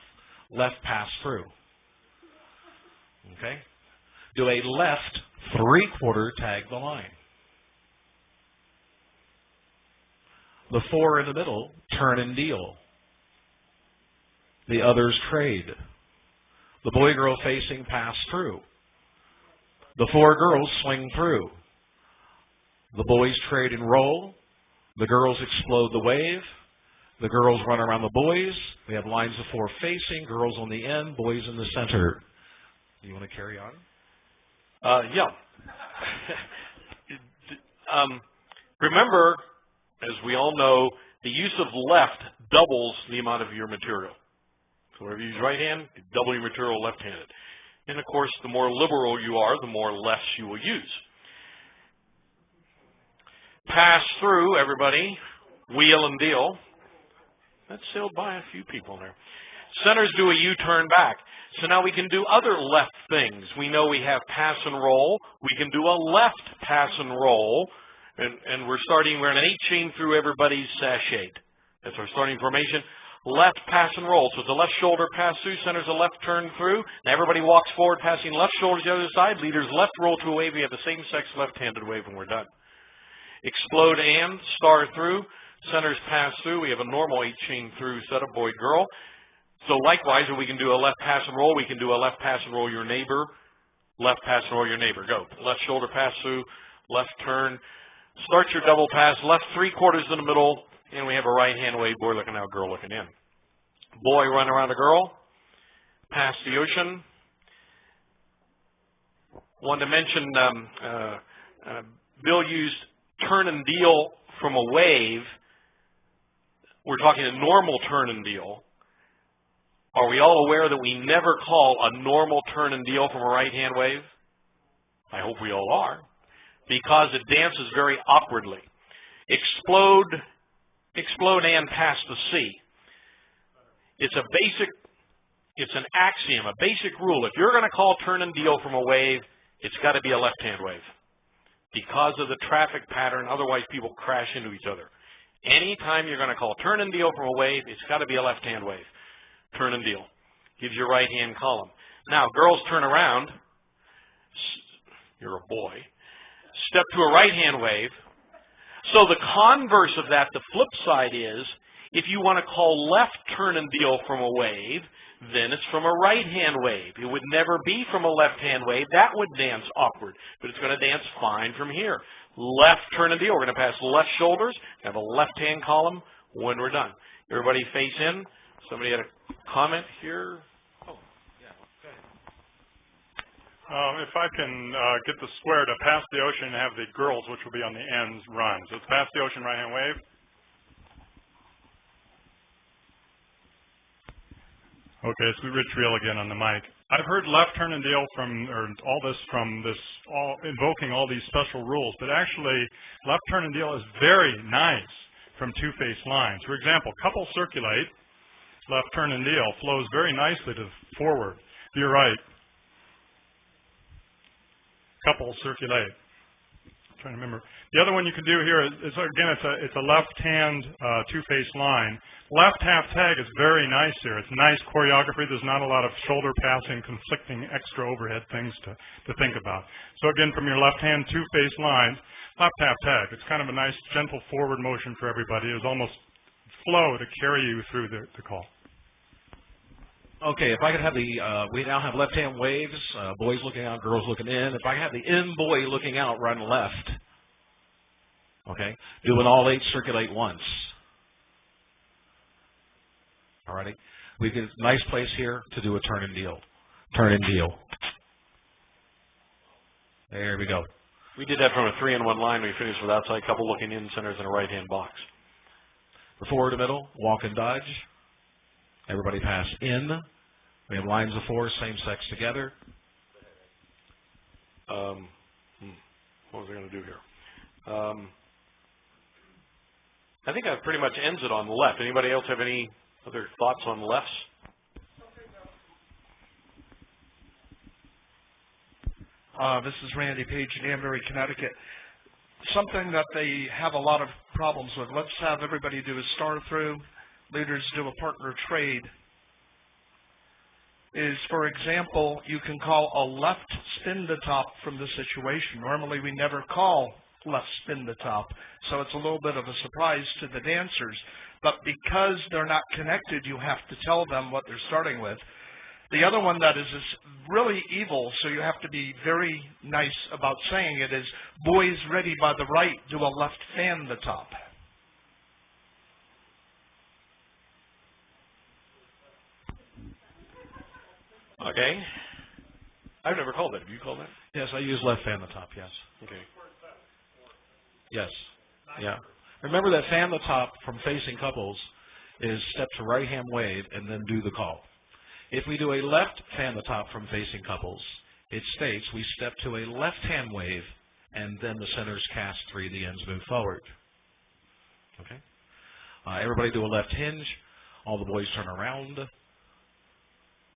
Left pass through. Okay? Do a left 3/4 tag the line. The 4 in the middle turn and deal. The others trade. The boy-girl facing pass through. The 4 girls swing through. The boys trade and roll. The girls explode the wave. The girls run around the boys. We have lines of 4 facing, girls on the end, boys in the center. Do you want to carry on? Yeah. Remember, as we all know, the use of left doubles the amount of your material. So whenever you use right hand, you double your material left-handed. And of course, the more liberal you are, the more lefts you will use. Pass through, everybody. Wheel and deal. That sailed by a few people there. Centers do a U-turn back. So now we can do other left things. We know we have pass and roll. We can do a left pass and roll. And we're in an 8-chain through everybody's sachet. That's our starting formation. Left pass and roll. So it's a left shoulder pass through. Center's a left turn through. Now everybody walks forward, passing left shoulder to the other side. Leaders left roll to a wave. We have the same-sex left-handed wave, and we're done. Explode and star through. Centers pass through. We have a normal 8-chain through setup, boy-girl. So likewise, we can do a left pass and roll. We can do a left pass and roll your neighbor. Left pass and roll your neighbor. Go. Left shoulder pass through. Left turn. Start your double pass. Left 3/4 in the middle. And we have a right hand wave. Boy looking out, girl looking in. Boy run around a girl. Pass the ocean. Wanted to mention Bill used turn and deal from a wave. We're talking a normal turn and deal. are we all aware that we never call a normal turn and deal from a right-hand wave? I hope we all are, because it dances very awkwardly. Explode and pass the C. It's an axiom, a basic rule. If you're going to call turn and deal from a wave, it's got to be a left-hand wave because of the traffic pattern. Otherwise, people crash into each other. Anytime you're going to call turn and deal from a wave, it's got to be a left-hand wave. Turn and deal. Gives you a right-hand column. Now, girls turn around. You're a boy. Step to a right-hand wave. So the converse of that, the flip side is, if you want to call left turn and deal from a wave, then it's from a right-hand wave. It would never be from a left-hand wave. That would dance awkward, but it's going to dance fine from here. Left turn and deal. We're going to pass left shoulders, have a left-hand column when we're done. Everybody face in. Somebody had a comment here? Oh, yeah, go ahead. If I can get the square to pass the ocean and have the girls, which will be on the ends, run. So it's pass the ocean, right-hand wave. Okay, it's Rich Reel again on the mic. I've heard left turn and deal invoking all these special rules, but actually left turn and deal is very nice from two-face lines. For example, couple circulate, left turn and deal flows very nicely to forward. You're right. Couple circulate. I'm trying to remember. The other one you can do here is again, it's a left-hand two-face line. Left half tag is very nice here. It's nice choreography. There's not a lot of shoulder passing, conflicting extra overhead things to think about. So again, from your left hand two-face lines, left half tag. It's kind of a nice, gentle forward motion for everybody. It's almost flow to carry you through the call. Okay, if I could have we now have left-hand waves, boys looking out, girls looking in. If I could have the in boy looking out, run left. Okay, doing all 8 circulate once. Alrighty, we get a nice place here to do a turn and deal. Turn and deal. There we go. We did that from a 3-in-1 line. We finished with outside couple looking in, centers in a right-hand box. The forward to middle, walk and dodge. Everybody pass in. We have lines of 4, same sex together. What was I going to do here? I think that pretty much ends it on the left. Anybody else have any other thoughts on lefts? This is Randy Page in Danbury, Connecticut. Something that they have a lot of problems with. Let's have everybody do a star through, leaders do a partner trade. Is, for example, you can call a left spin the top from the situation. Normally we never call left spin the top, so it's a little bit of a surprise to the dancers. But because they're not connected, you have to tell them what they're starting with. The other one that is really evil, so you have to be very nice about saying it, is boys ready by the right, do a left fan the top. Okay. I've never called that. Have you called that? Yes, I use left fan the top, yes. Okay. Yes. Yeah. Remember that fan the top from facing couples is step to right hand wave and then do the call. If we do a left fan the top from facing couples, it states we step to a left hand wave and then the centers cast 3, the ends move forward. Okay. Everybody do a left hinge. All the boys turn around.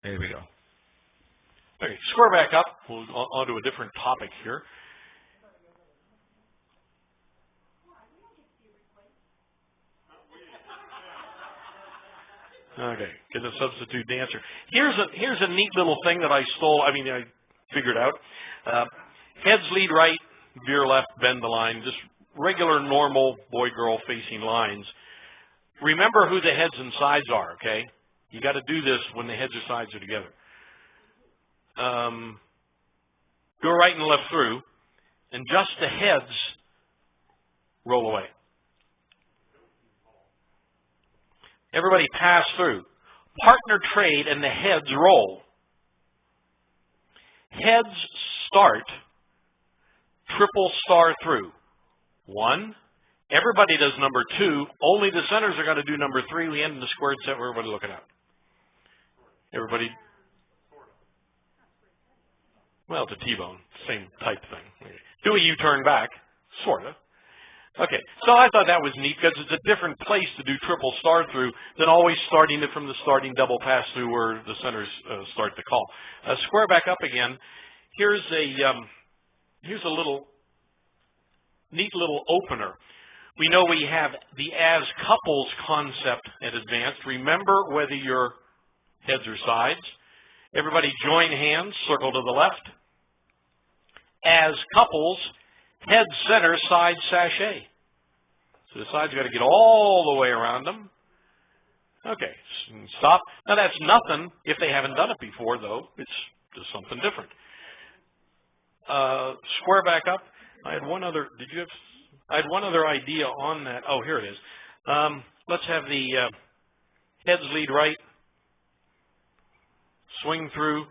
There we go. Okay, square back up. We'll on to a different topic here. Okay, get a substitute dancer. Here's a neat little thing that I figured out. Heads lead right, veer left, bend the line. Just regular, normal boy-girl facing lines. Remember who the heads and sides are, okay? You got to do this when the heads or sides are together. Go right and left through, and just the heads roll away. Everybody pass through. Partner trade and the heads roll. Heads start, triple star through. 1. Everybody does number 2. Only the centers are going to do number 3. We end in the squared set where everybody's looking out. Everybody, well, it's a T-bone, same type thing. Do a U-turn back, sort of. Okay, so I thought that was neat because it's a different place to do triple start through than always starting it from the starting double pass through where the centers start the call. Square back up again. Here's a little neat little opener. We know we have the as couples concept at advanced. Remember whether you're heads or sides. Everybody join hands, circle to the left. As couples, head, center, side, sachet. So the sides got to get all the way around them. Okay, stop. Now that's nothing if they haven't done it before, though. It's just something different. Square back up. I had one other. I had one other idea on that. Oh, here it is. Let's have the heads lead right. Swing through.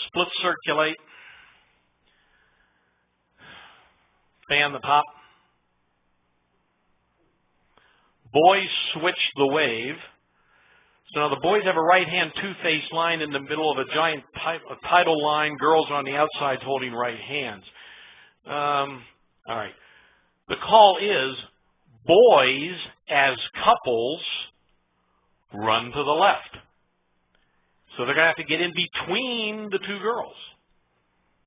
Split circulate. Fan the top. Boys switch the wave. So now the boys have a right-hand two-face line in the middle of a giant tidal line. Girls are on the outside holding right hands. All right. The call is boys as couples run to the left. So they're going to have to get in between the two girls.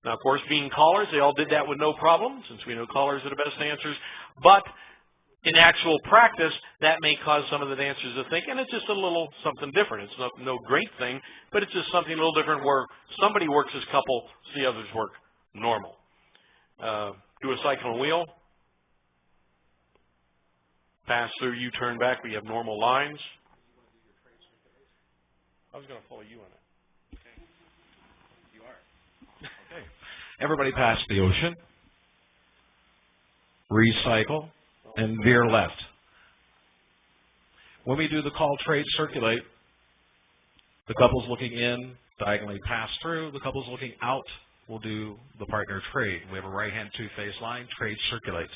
Now, of course, being callers, they all did that with no problem, since we know callers are the best dancers. But in actual practice, that may cause some of the dancers to think, and it's just a little something different. It's no great thing, but it's just something a little different where somebody works as couple, so the others work normal. Do a cycle and wheel. Pass through, U-turn back. We have normal lines. I was going to follow you on it. Okay. Everybody pass the ocean. Recycle and veer left. When we do the call trade circulate, the couples looking in diagonally pass through. The couples looking out will do the partner trade. We have a right hand two-face line, trade circulate.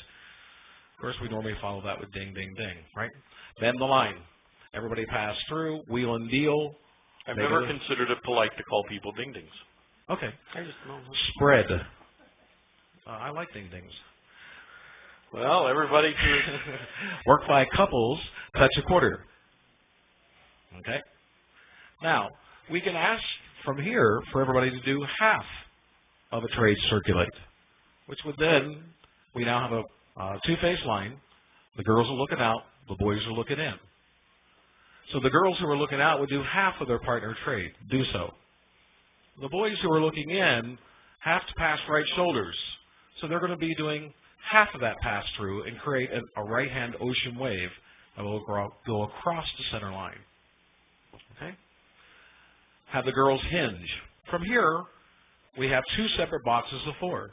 Of course, we normally follow that with ding, ding, ding, right? Bend the line. Everybody pass through, wheel and deal. I've never considered it polite to call people ding-dings. Okay. I just know. Spread. I like ding-dings. Well, everybody work by couples, touch a quarter. Okay. Now, we can ask from here for everybody to do half of a trade circulate, which would then, we now have a two-face line. The girls are looking out, the boys are looking in. So the girls who are looking out would do half of their partner trade. Do so. The boys who are looking in have to pass right shoulders. So they're going to be doing half of that pass through and create a right-hand ocean wave that will go across the center line. Okay? Have the girls hinge. From here, we have two separate boxes of four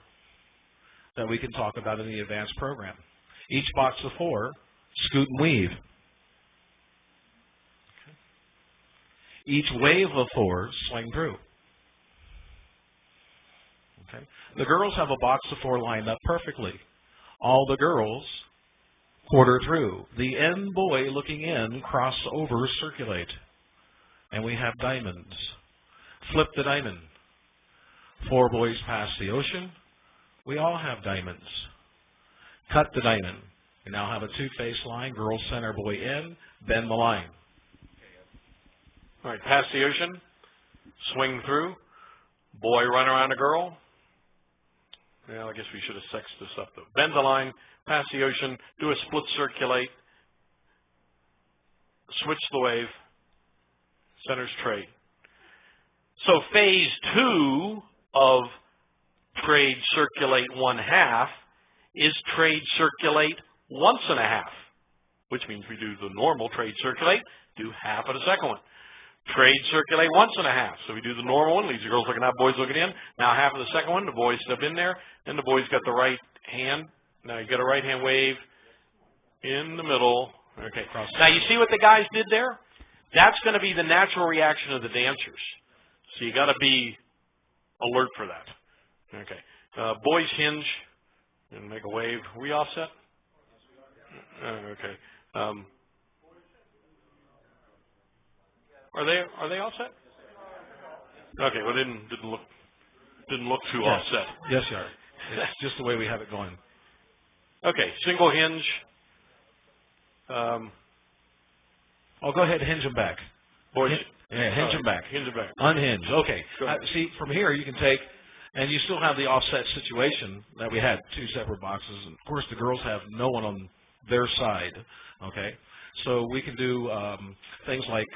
that we can talk about in the advanced program. Each box of four, scoot and weave. Each wave of four, swing through. Okay. The girls have a box of four lined up perfectly. All the girls quarter through. The end boy looking in, cross over, circulate. And we have diamonds. Flip the diamond. Four boys pass the ocean. We all have diamonds. Cut the diamond. We now have a two-face line. Girl center, boy in. Bend the line. All right, pass the ocean. Swing through. Boy run around a girl. Well, I guess we should have sexed this up, though. Bend the line, pass the ocean, do a split circulate, switch the wave, centers trade. So phase 2 of trade circulate 1/2 is trade circulate 1.5, which means we do the normal trade circulate, do half of the second one. Trade circulate 1.5. So we do the normal one, leaves the girls looking out, boys looking in. Now half of the second one, the boys step in there, and the boys got the right hand. Now you got a right hand wave in the middle. Okay. Now you see what the guys did there? That's going to be the natural reaction of the dancers. So you got to be alert for that. Okay. Boys hinge and make a wave. Are we offset? Okay. Are they all set? Okay, well didn't look too Yes. offset. Yes, you are. It's just the way we have it going. Okay, single hinge. Oh, go ahead, hinge them back. Boys, Hinge them back. Hinge them back. Unhinge. Okay. Go ahead. See, from here you can take, and you still have the offset situation that we had, 2 separate boxes. And of course, the girls have no one on their side. Okay. So we can do things like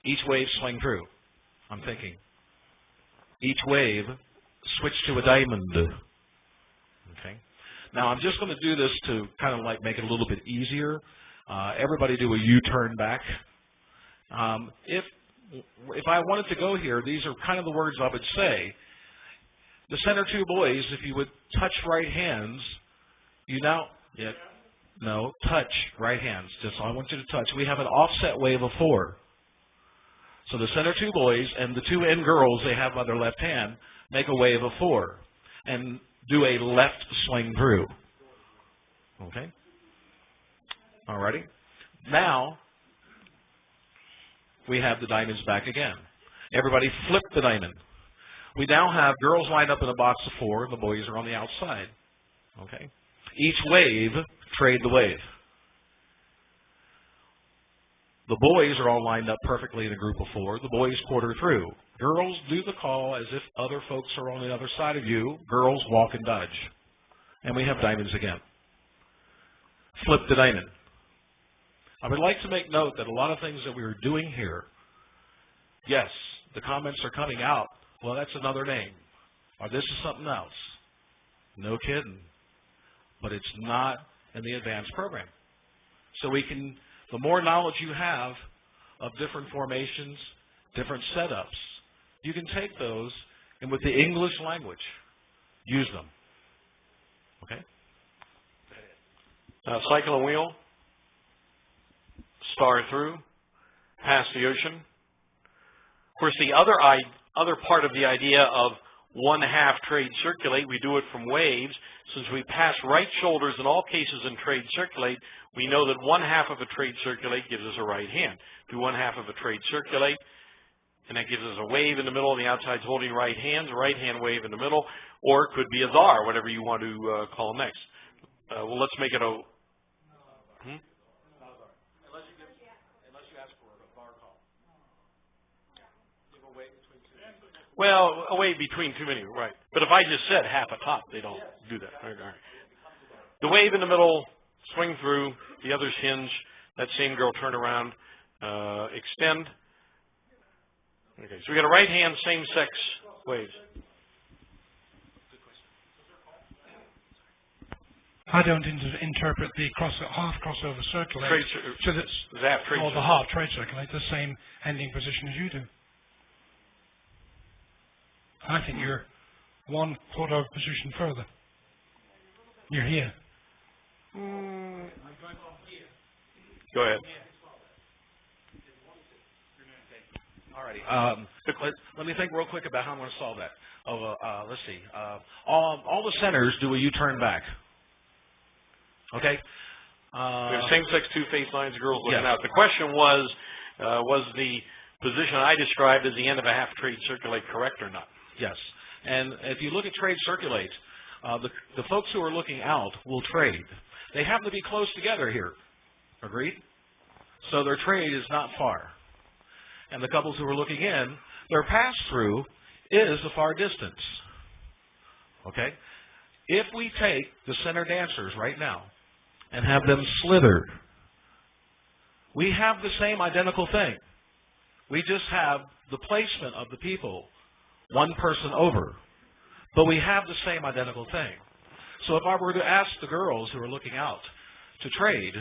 each wave swing through. I'm thinking. Each wave switch to a diamond. Okay. Now I'm just going to do this to kind of like make it a little bit easier. Everybody do a U-turn back. If I wanted to go here, these are kind of the words I would say. The center 2 boys, if you would touch right hands, touch right hands. Just I want you to touch. We have an offset wave of 4. So the center 2 boys and the 2 end girls they have by their left hand make a wave of 4 and do a left swing through. Okay? Alrighty. Now we have the diamonds back again. Everybody flip the diamond. We now have girls lined up in a box of 4 and the boys are on the outside. Okay? Each wave, trade the wave. The boys are all lined up perfectly in a group of 4. The boys quarter through. Girls do the call as if other folks are on the other side of you. Girls walk and dodge. And we have diamonds again. Flip the diamond. I would like to make note that a lot of things that we are doing here, yes, the comments are coming out. Well, that's another name. Or this is something else. No kidding. But it's not in the advanced program. So we can, the more knowledge you have of different formations, different setups, you can take those and with the English language, use them. Okay? Cycle and wheel. Star through. Pass the ocean. Of course, the other part of the idea of 1/2 trade circulate, we do it from waves. Since we pass right shoulders in all cases in trade circulate, we know that 1/2 of a trade circulate gives us a right hand. Do 1/2 of a trade circulate, and that gives us a wave in the middle, and the outside's holding right hands, a right hand wave in the middle, or it could be a czar, whatever you want to call next. Well, let's make it a... Well, a wave between too many, right. But if I just said 1/2 a top, they don't do that. All right. The wave in the middle, swing through, the others hinge, that same girl turn around, extend. Okay, so we got a right hand, same sex waves. I don't interpret the half crossover circulate, so that's or the half trade circulate, the same ending position as you do. I think you're 1 quarter position further. You're here. Go ahead. Alrighty. Let me think real quick about how I'm going to solve that. Let's see. All the centers do a U-turn back. Okay. We have same-sex 2 face lines, girls looking out. The question was the position I described as the end of a 1/2 trade circulate correct or not? Yes. And if you look at trade circulate, the folks who are looking out will trade. They happen to be close together here. Agreed? So their trade is not far. And the couples who are looking in, their pass-through is a far distance. Okay? If we take the center dancers right now and have them slither, we have the same identical thing. We just have the placement of the people 1 person over. But we have the same identical thing. So if I were to ask the girls who are looking out to trade,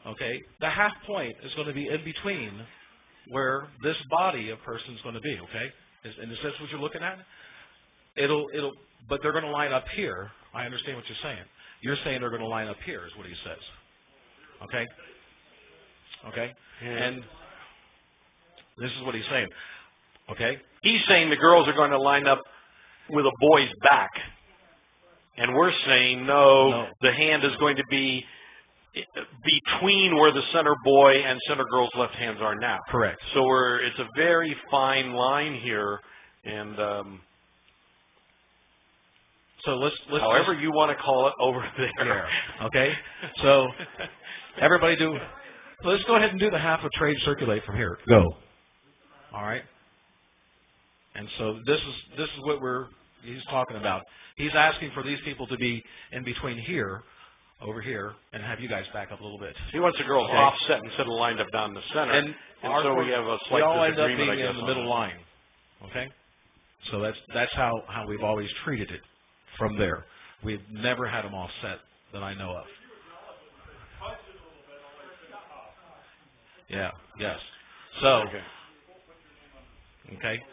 okay, the 1/2 point is going to be in between where this body of person is going to be, okay? And is this what you're looking at? But they're going to line up here. I understand what you're saying. You're saying they're going to line up here is what he says. Okay? Okay? And this is what he's saying. Okay? He's saying the girls are going to line up with a boy's back. And we're saying, no, the hand is going to be between where the center boy and center girl's left hands are now. Correct. So it's a very fine line here, and so let's however you want to call it over there. Okay. So everybody let's go ahead and do the half of trade circulate from here. Go. All right. And so this is what he's talking about. He's asking for these people to be in between here, over here, and have you guys back up a little bit. He wants the girls offset instead of lined up down the center. And so we have a slight we all end up disagreement, being I guess, in the middle line. Okay? So that's how we've always treated it from there. We've never had them offset that I know of. Yeah, yes. So, okay.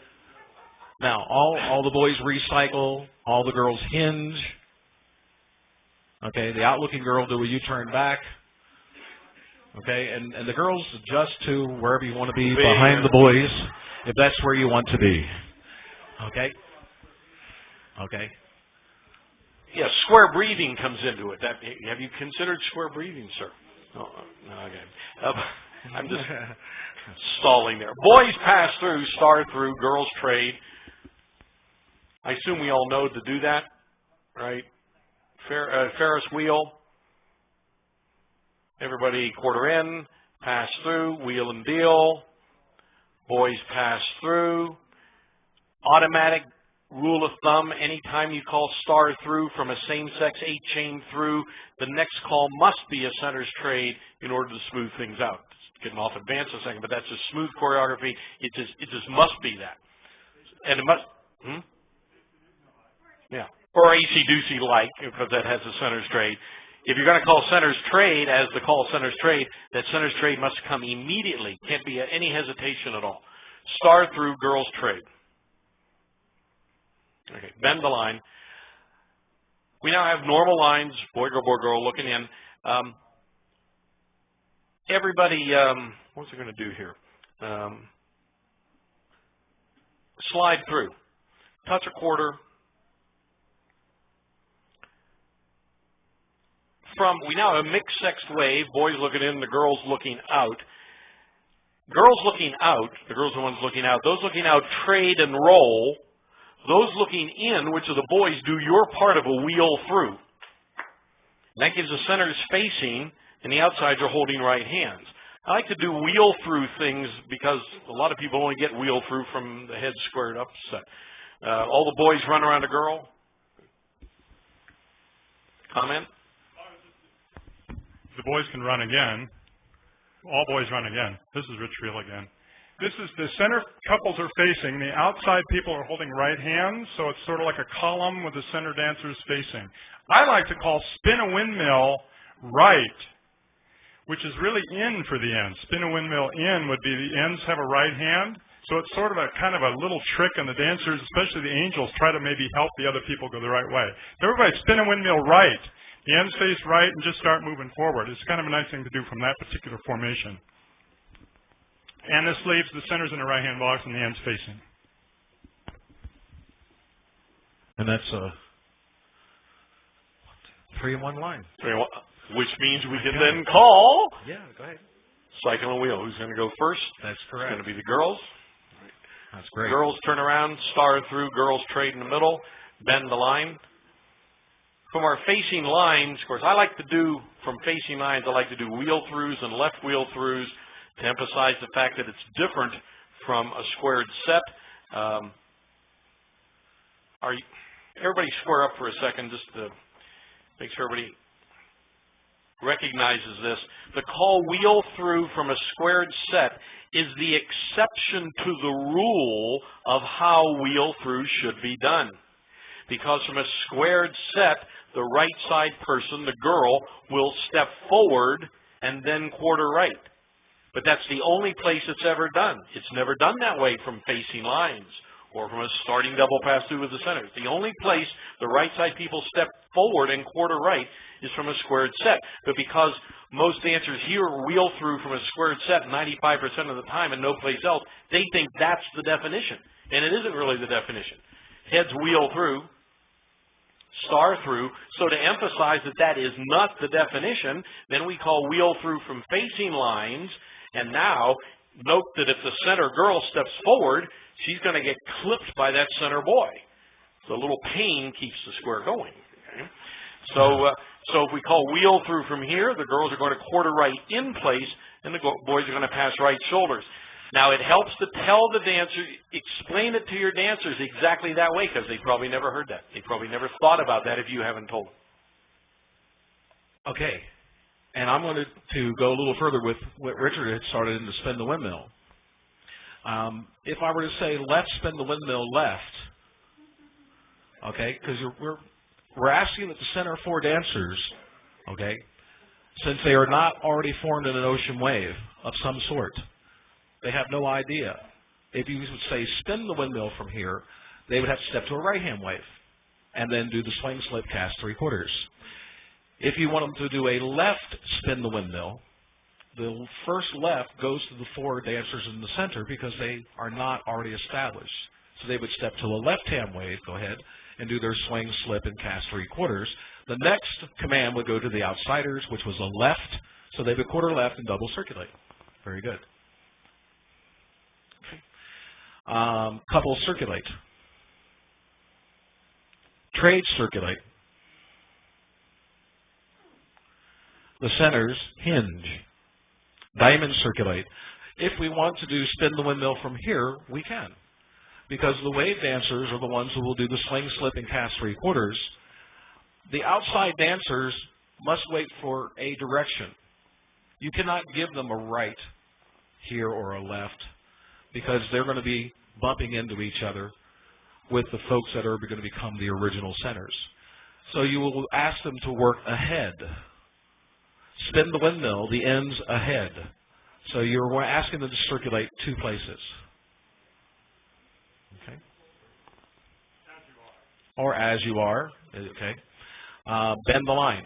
Now, all the boys recycle, all the girls hinge. Okay, the outlooking girl do a U-turn back. Okay, and the girls adjust to wherever you want to be behind the boys, if that's where you want to be. Okay? Okay. Yeah, square breathing comes into it. Have you considered square breathing, sir? No, okay. I'm just stalling there. Boys pass through, star through, girls trade. I assume we all know to do that, right? Ferris wheel. Everybody quarter in, pass through, wheel and deal. Boys pass through. Automatic rule of thumb, anytime you call star through from a same-sex 8-chain through, the next call must be a center's trade in order to smooth things out. Getting off advance a second, but that's just smooth choreography. It just must be that. And it must, yeah. Or AC-doocy like, because that has a center's trade. If you're going to call center's trade as the call center's trade, that center's trade must come immediately. Can't be any hesitation at all. Star through, girls trade. Okay, bend the line. We now have normal lines, boy, girl, looking in. Everybody, what's it going to do here? Slide through. Touch a quarter. We now have a mixed sexed wave, boys looking in, the girls looking out. Girls looking out, the girls are the ones looking out. Those looking out trade and roll. Those looking in, which are the boys, do your part of a wheel through. And that gives the centers facing, and the outsides are holding right hands. I like to do wheel through things because a lot of people only get wheel through from the head squared up set. All the boys run around a girl. Comment? The boys can run again. All boys run again. This is Rich Reel again. This is the center couples are facing. The outside people are holding right hands, so it's sort of like a column with the center dancers facing. I like to call spin a windmill right, which is really in for the ends. Spin a windmill in would be the ends have a right hand. So it's sort of a kind of a little trick, and the dancers, especially the angels, try to maybe help the other people go the right way. So everybody spin a windmill right. The ends face right and just start moving forward. It's kind of a nice thing to do from that particular formation. And this leaves the centers in the right-hand box and the ends facing. And that's a 3-in-1 line. 3-in-1, which means we can then call. Yeah, go ahead. Cycle and wheel. Who's going to go first? That's correct. It's going to be the girls. That's great. Girls turn around, star through, girls trade in the middle, bend the line. From our facing lines, of course, I like to do, from facing lines, I like to do wheel throughs and left wheel throughs to emphasize the fact that it's different from a squared set. Everybody square up for a second just to make sure everybody recognizes this. The call wheel through from a squared set is the exception to the rule of how wheel through should be done. Because from a squared set, the right side person, the girl, will step forward and then quarter right. But that's the only place it's ever done. It's never done that way from facing lines or from a starting double pass through with the center. The only place the right side people step forward and quarter right is from a squared set. But because most dancers here wheel through from a squared set 95% of the time and no place else, they think that's the definition. And it isn't really the definition. Heads wheel through, star through. So to emphasize that that is not the definition, then we call wheel through from facing lines. And now, note that if the center girl steps forward, she's going to get clipped by that center boy. So a little pain keeps the square going. Okay? So if we call wheel through from here, the girls are going to quarter right in place, and the boys are going to pass right shoulders. Now, it helps to tell the dancer, explain it to your dancers exactly that way, because they probably never heard that. They probably never thought about that if you haven't told them. Okay. And I'm going to go a little further with what Richard had started in the spin the windmill. If I were to say left spin the windmill left, okay, because we're asking that the center four dancers, okay, since they are not already formed in an ocean wave of some sort, they have no idea. If you would say spin the windmill from here, they would have to step to a right-hand wave and then do the swing, slip, cast, three-quarters. If you want them to do a left spin the windmill, the first left goes to the four dancers in the center because they are not already established. So they would step to a left-hand wave, go ahead, and do their swing, slip, and cast three-quarters. The next command would go to the outsiders, which was a left, so they would quarter left and double circulate. Very good. Couple circulate. Trade circulate. The centers hinge. Diamond circulate. If we want to do spin the windmill from here, we can. Because the wave dancers are the ones who will do the swing, slip, and cast three-quarters. The outside dancers must wait for a direction. You cannot give them a right here or a left because they're going to be bumping into each other with the folks that are going to become the original centers. So you will ask them to work ahead. Spin the windmill, the ends ahead. So you're asking them to circulate two places. Okay. Or as you are. Okay. Bend the line.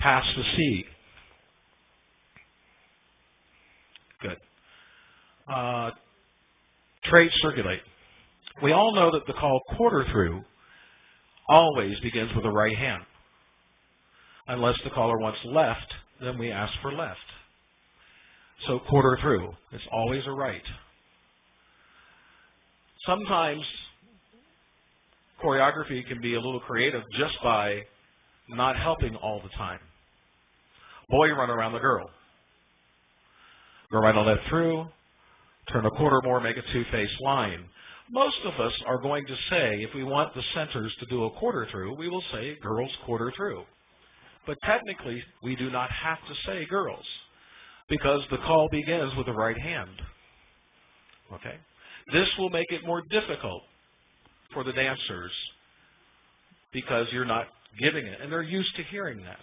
Pass the C. Good. Trade circulate. We all know that the call quarter through always begins with the right hand. Unless the caller wants left, then we ask for left. So quarter through, it's always a right. Sometimes choreography can be a little creative just by not helping all the time. Boy, run around the girl. Go right on left through, turn a quarter more, make a two-face line. Most of us are going to say, if we want the centers to do a quarter through, we will say girls quarter through. But technically, we do not have to say girls because the call begins with the right hand. Okay? This will make it more difficult for the dancers because you're not giving it, and they're used to hearing that.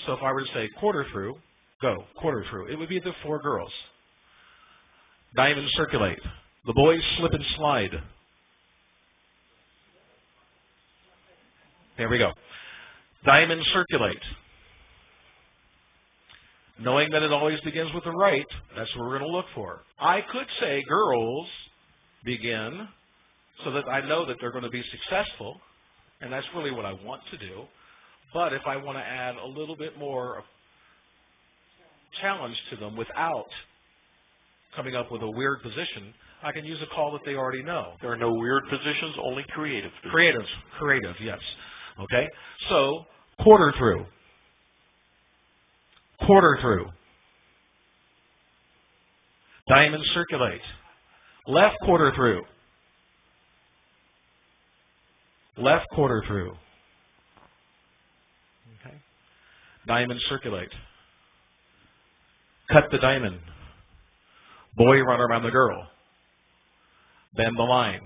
So if I were to say quarter through, go, quarter through, it would be the four girls. Diamond circulate. The boys slip and slide. There we go. Diamond circulate. Knowing that it always begins with the right, that's what we're going to look for. I could say girls begin so that I know that they're going to be successful, and that's really what I want to do. But if I want to add a little bit more challenge to them without coming up with a weird position, I can use a call that they already know. There are no weird positions, only creative positions. Creative, yes. Okay? So, quarter through. Quarter through. Diamond circulate. Left quarter through. Left quarter through. Okay? Diamond circulate. Cut the diamond. Boy run around the girl. Bend the line.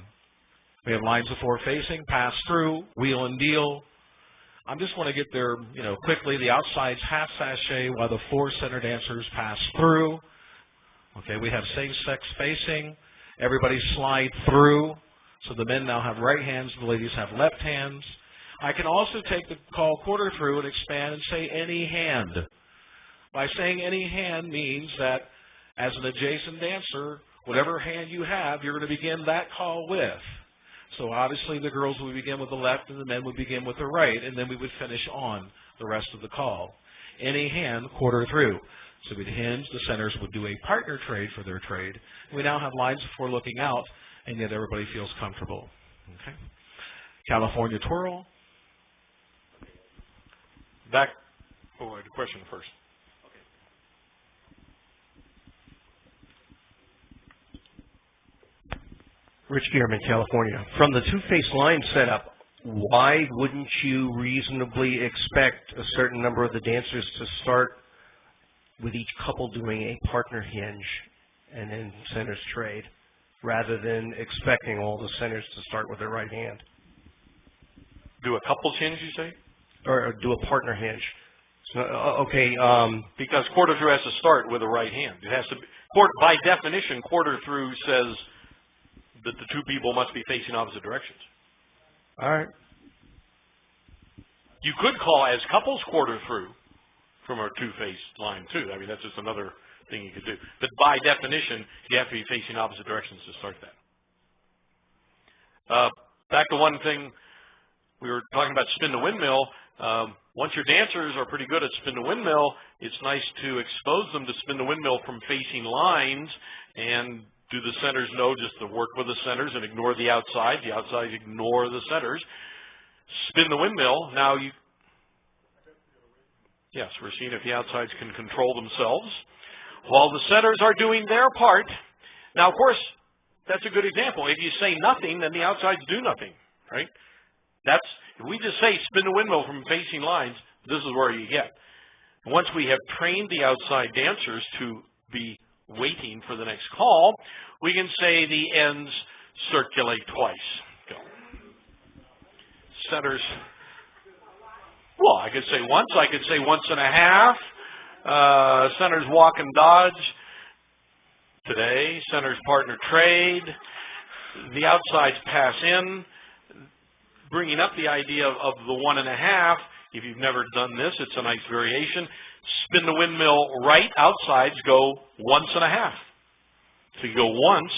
We have lines of four facing, pass through, wheel and deal. I'm just want to get there, quickly. The outside's half sachet while the four center dancers pass through. Okay, we have same-sex facing. Everybody slide through. So the men now have right hands, the ladies have left hands. I can also take the call quarter through and expand and say any hand. By saying any hand means that as an adjacent dancer, whatever hand you have, you're going to begin that call with. So obviously the girls would begin with the left and the men would begin with the right, and then we would finish on the rest of the call. Any hand, quarter through. So we'd hinge, the centers would do a partner trade for their trade. We now have lines before looking out, and yet everybody feels comfortable. Okay. California twirl. Back. Oh, I had a question first. Rich Gearman, California. From the two-face line setup, why wouldn't you reasonably expect a certain number of the dancers to start with each couple doing a partner hinge and then centers trade, rather than expecting all the centers to start with their right hand? Do a couples hinge, you say? Or do a partner hinge. So, okay. Because quarter through has to start with a right hand. It has to be, by definition, quarter through says that the two people must be facing opposite directions. All right. You could call as couples quarter through from a two-face line too. I mean, that's just another thing you could do. But by definition, you have to be facing opposite directions to start that. Back to one thing we were talking about, spin the windmill. Once your dancers are pretty good at spin the windmill, it's nice to expose them to spin the windmill from facing lines, and do the centers know just to work with the centers and ignore the outside? The outsides ignore the centers. Spin the windmill. Now you, yes, we're seeing if the outsides can control themselves while the centers are doing their part. Now, of course, that's a good example. If you say nothing, then the outsides do nothing, right? That's, if we just say spin the windmill from facing lines, this is where you get. Once we have trained the outside dancers to be waiting for the next call, we can say the ends circulate twice. Go. Centers, well, I could say once, I could say once and a half. Centers walk and dodge. Today, centers partner trade. The outsides pass in, bringing up the idea of the 1.5. If you've never done this, it's a nice variation. Spin the windmill right, outsides go 1.5. So you go once,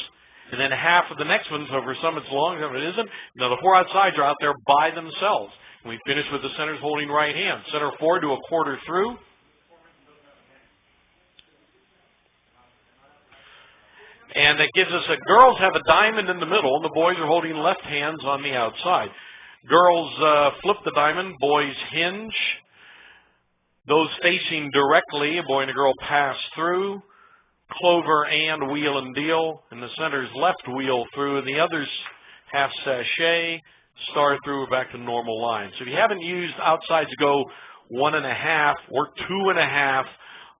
and then half of the next one, so for some it's long, some it isn't. Now the 4 outsides are out there by themselves. And we finish with the centers holding right hand. Center 4 do a quarter through. And that gives us that girls have a diamond in the middle, and the boys are holding left hands on the outside. Girls flip the diamond, boys hinge. Those facing directly, a boy and a girl pass through. Clover and wheel and deal, and the center's left wheel through, and the others half sachet, star through, or back to normal line. So if you haven't used outsides to go 1.5 or 2.5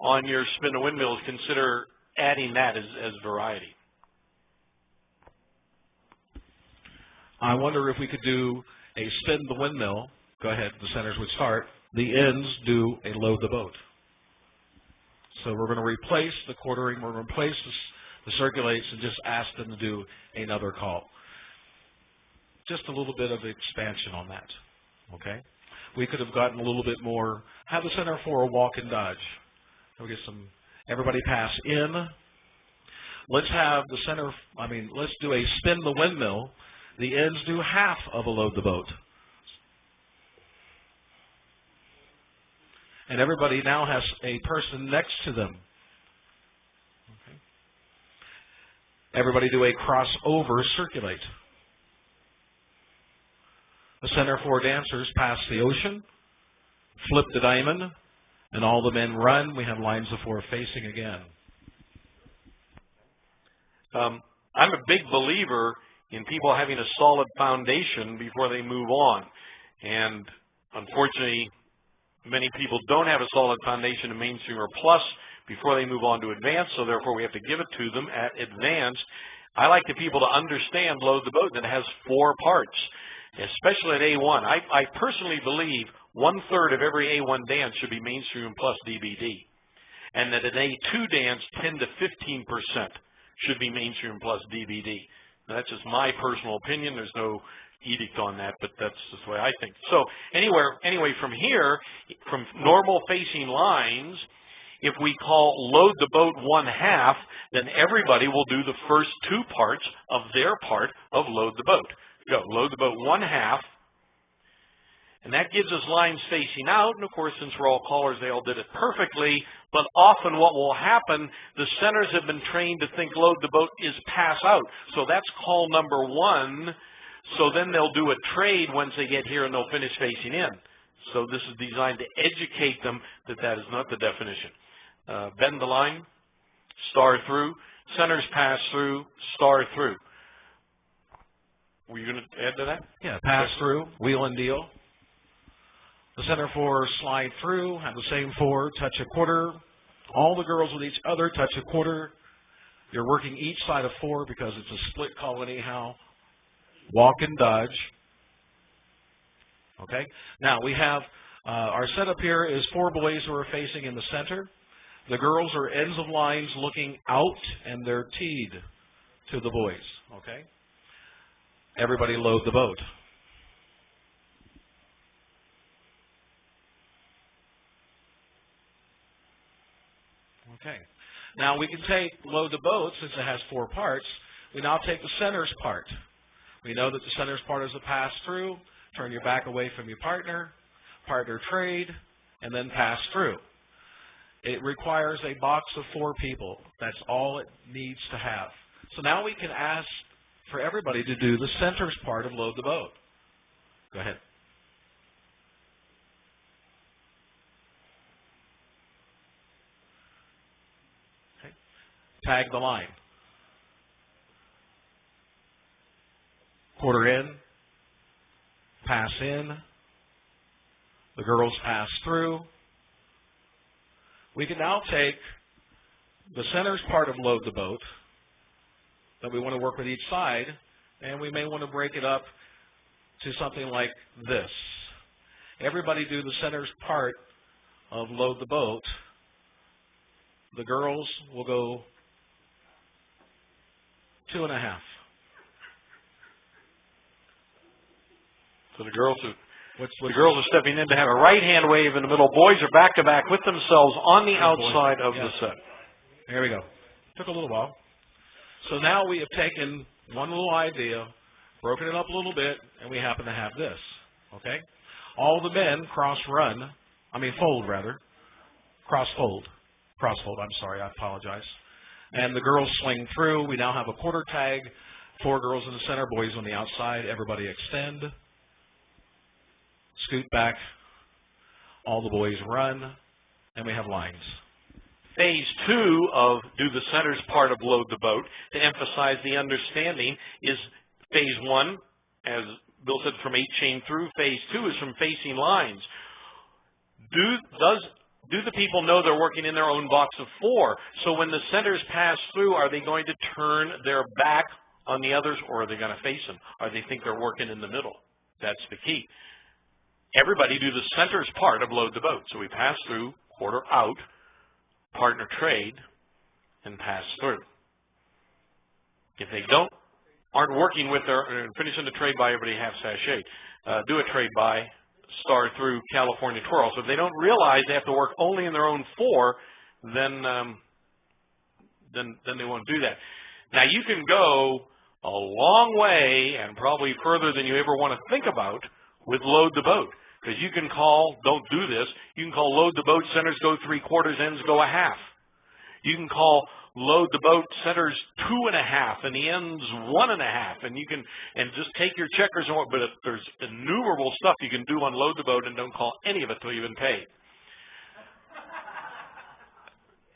on your spin the windmills, consider adding that as variety. I wonder if we could do a spin the windmill. Go ahead, the centers would start. The ends do a load the boat. So we're going to replace the quartering, we're going to replace the circulates, and just ask them to do another call. Just a little bit of expansion on that, okay? We could have gotten a little bit more, have the center 4 walk and dodge. We'll get some, everybody pass in. Let's have the center, let's do a spin the windmill. The ends do half of a load the boat. And everybody now has a person next to them. Okay. Everybody do a crossover circulate. The center 4 dancers pass the ocean, flip the diamond, and all the men run. We have lines of 4 facing again. I'm a big believer in people having a solid foundation before they move on. And unfortunately, many people don't have a solid foundation in mainstream or plus before they move on to advanced, so therefore we have to give it to them at advanced. I like the people to understand load the boat that has 4 parts, especially at A1. I personally believe 1/3 of every A1 dance should be mainstream plus DBD, and that an A2 dance 10 to 15% should be mainstream plus DBD. Now, that's just my personal opinion. There's no edict on that, but that's just the way I think. So anyway, from here, from normal facing lines, if we call load the boat 1/2, then everybody will do the first 2 parts of their part of load the boat. Go. Load the boat 1/2. And that gives us lines facing out. And, of course, since we're all callers, they all did it perfectly. But often what will happen, the centers have been trained to think load the boat is pass out. So that's call number 1. So then they'll do a trade once they get here, and they'll finish facing in. So this is designed to educate them that that is not the definition. Bend the line, star through, centers pass through, star through. Were you going to add to that? Yeah, pass through, wheel and deal. The center 4 slide through, have the same 4, touch a quarter. All the girls with each other touch a quarter. You're working each side of 4 because it's a split call anyhow. Walk and dodge. Okay? Now we have our setup here is 4 boys who are facing in the center. The girls are ends of lines looking out, and they're teed to the boys. Okay? Everybody load the boat. Okay. Now we can take load the boat, since it has 4 parts. We now take the centers part. We know that the centers part is a pass through. Turn your back away from your partner trade, and then pass through. It requires a box of 4 people. That's all it needs to have. So now we can ask for everybody to do the centers part of load the boat. Go ahead. Okay. Tag the line. Quarter in. Pass in. The girls pass through. We can now take the centers part of load the boat that we want to work with each side, and we may want to break it up to something like this. Everybody do the centers part of load the boat. The girls will go 2.5. So the girls are stepping in to have a right-hand wave in the middle. Boys are back-to-back with themselves on the outside of the set. There we go. Took a little while. So now we have taken one little idea, broken it up a little bit, and we happen to have this. Okay? All the men fold rather. Cross-fold. Cross-fold, I'm sorry, I apologize. And the girls swing through. We now have a quarter tag. 4 girls in the center, boys on the outside. Everybody extend. Scoot back. All the boys run. And we have lines. Phase 2 of do the centers part of load the boat, to emphasize the understanding, is phase 1, as Bill said, from 8 chain through. Phase 2 is from facing lines. Do the people know they're working in their own box of 4? So when the centers pass through, are they going to turn their back on the others, or are they going to face them? Or they think they're working in the middle? That's the key. Everybody do the centers part of load the boat. So we pass through, quarter out, partner trade, and pass through. If they aren't working with finishing the trade by, everybody half sachet. Do a trade by, star through, California twirl. So if they don't realize they have to work only in their own 4, then they won't do that. Now you can go a long way, and probably further than you ever want to think about, with load the boat. Because you can call, don't do this, you can call load the boat, centers go 3/4, ends go 1/2. You can call load the boat, centers 2.5, and the ends 1.5. And you can, just take your checkers, but there's innumerable stuff you can do on load the boat, and don't call any of it till you've been paid.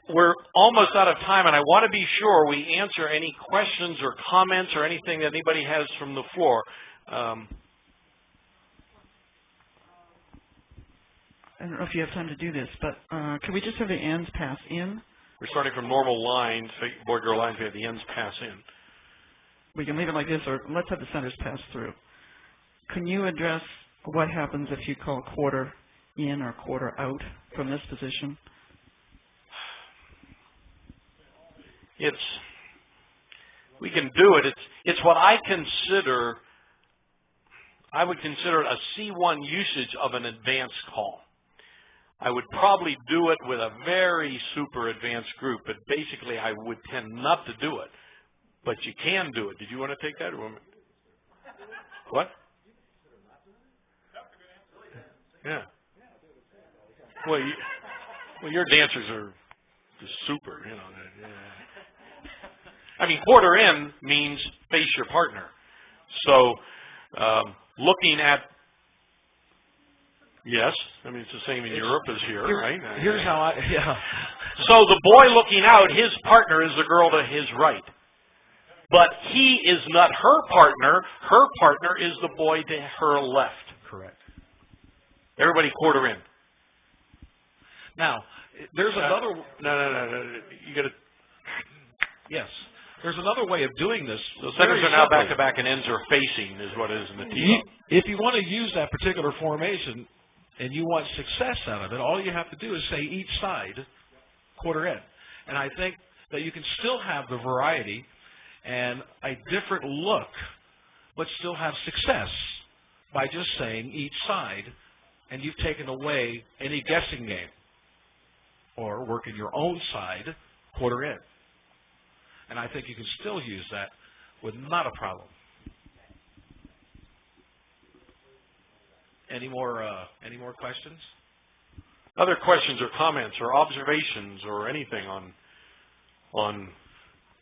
We're almost out of time, and I want to be sure we answer any questions or comments or anything that anybody has from the floor. I don't know if you have time to do this, but can we just have the ends pass in? We're starting from normal lines, boy-girl lines. We have the ends pass in. We can leave it like this, or let's have the centers pass through. Can you address what happens if you call quarter in or quarter out from this position? We can do it. It's what I would consider a C1 usage of an advanced call. I would probably do it with a very super advanced group, but basically I would tend not to do it. But you can do it. Did you want to take that? What? Yeah. Well, your dancers are just super, you know. Yeah. I mean, quarter in means face your partner. So, looking at, yes, I mean, it's the same in Europe as here, right? Here's how So the boy looking out, his partner is the girl to his right. But he is not her partner is the boy to her left. Correct. Everybody quarter in. Now, there's another... No. You got to... Yes. There's another way of doing this. The centers are now back-to-back and ends are facing is what it is in the team. If you want to use that particular formation and you want success out of it, all you have to do is say each side quarter in. And I think that you can still have the variety and a different look, but still have success by just saying each side, and you've taken away any guessing game. Or working your own side quarter in. And I think you can still use that with not a problem. Any more questions? Other questions or comments or observations or anything on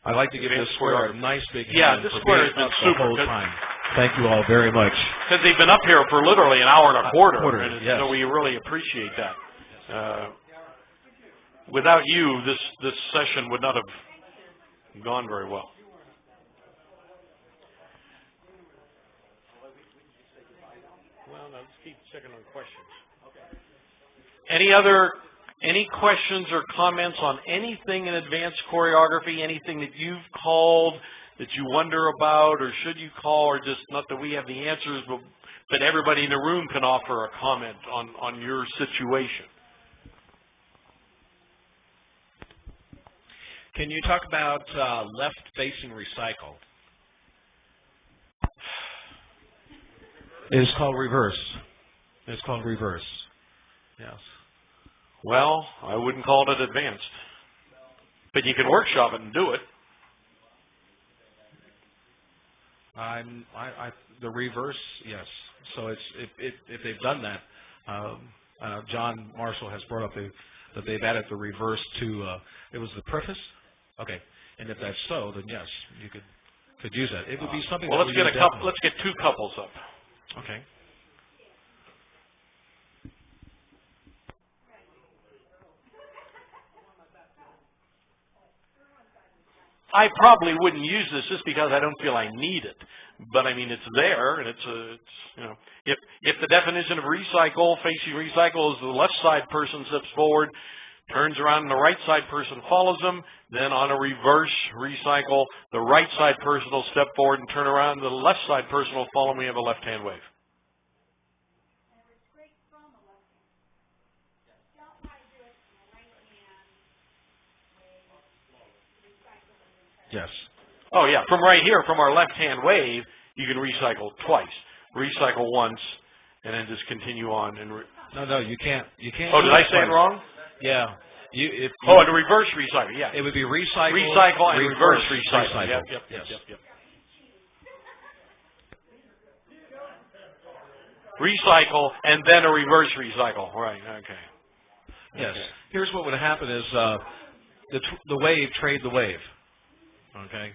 I'd like to give this square a nice big hand. Yeah, this square has been super. The whole time. Thank you all very much. Because they've been up here for literally an hour and a quarter. Yes. So we really appreciate that. Without you, this session would not have gone very well. Well, now let's keep checking on questions. Any questions or comments on anything in advanced choreography, anything that you've called that you wonder about, or should you call, or just not that we have the answers, but everybody in the room can offer a comment on your situation? Can you talk about left-facing recycle? It's called reverse. It's called reverse. Yes. Well, I wouldn't call it advanced, but you can workshop it and do it. The reverse, yes. So it's if they've done that, John Marshall has brought up that they've added the reverse to it was the preface. Okay, and if that's so, then yes, you could use that. It would be something. Well, let's get a couple. Let's get two couples up. Okay. I probably wouldn't use this just because I don't feel I need it. But I mean, it's there, and it's you know, if the definition of recycle, facing recycle, is the left side person steps forward, turns around, and the right side person follows them, then on a reverse recycle, the right side person will step forward and turn around, and the left side person will follow me. Have a left hand wave. Yes. Oh, yeah. From right here, from our left-hand wave, you can recycle twice. Recycle once, and then just continue on. And No, you can't. You can't. Oh, did I say it wrong? Yeah. The reverse recycle. Yeah. It would be recycle. Recycle and reverse recycle. Yep. Recycle and then a reverse recycle. Right. Okay. Yes. Okay. Here's what would happen: is the wave trade the wave. Okay.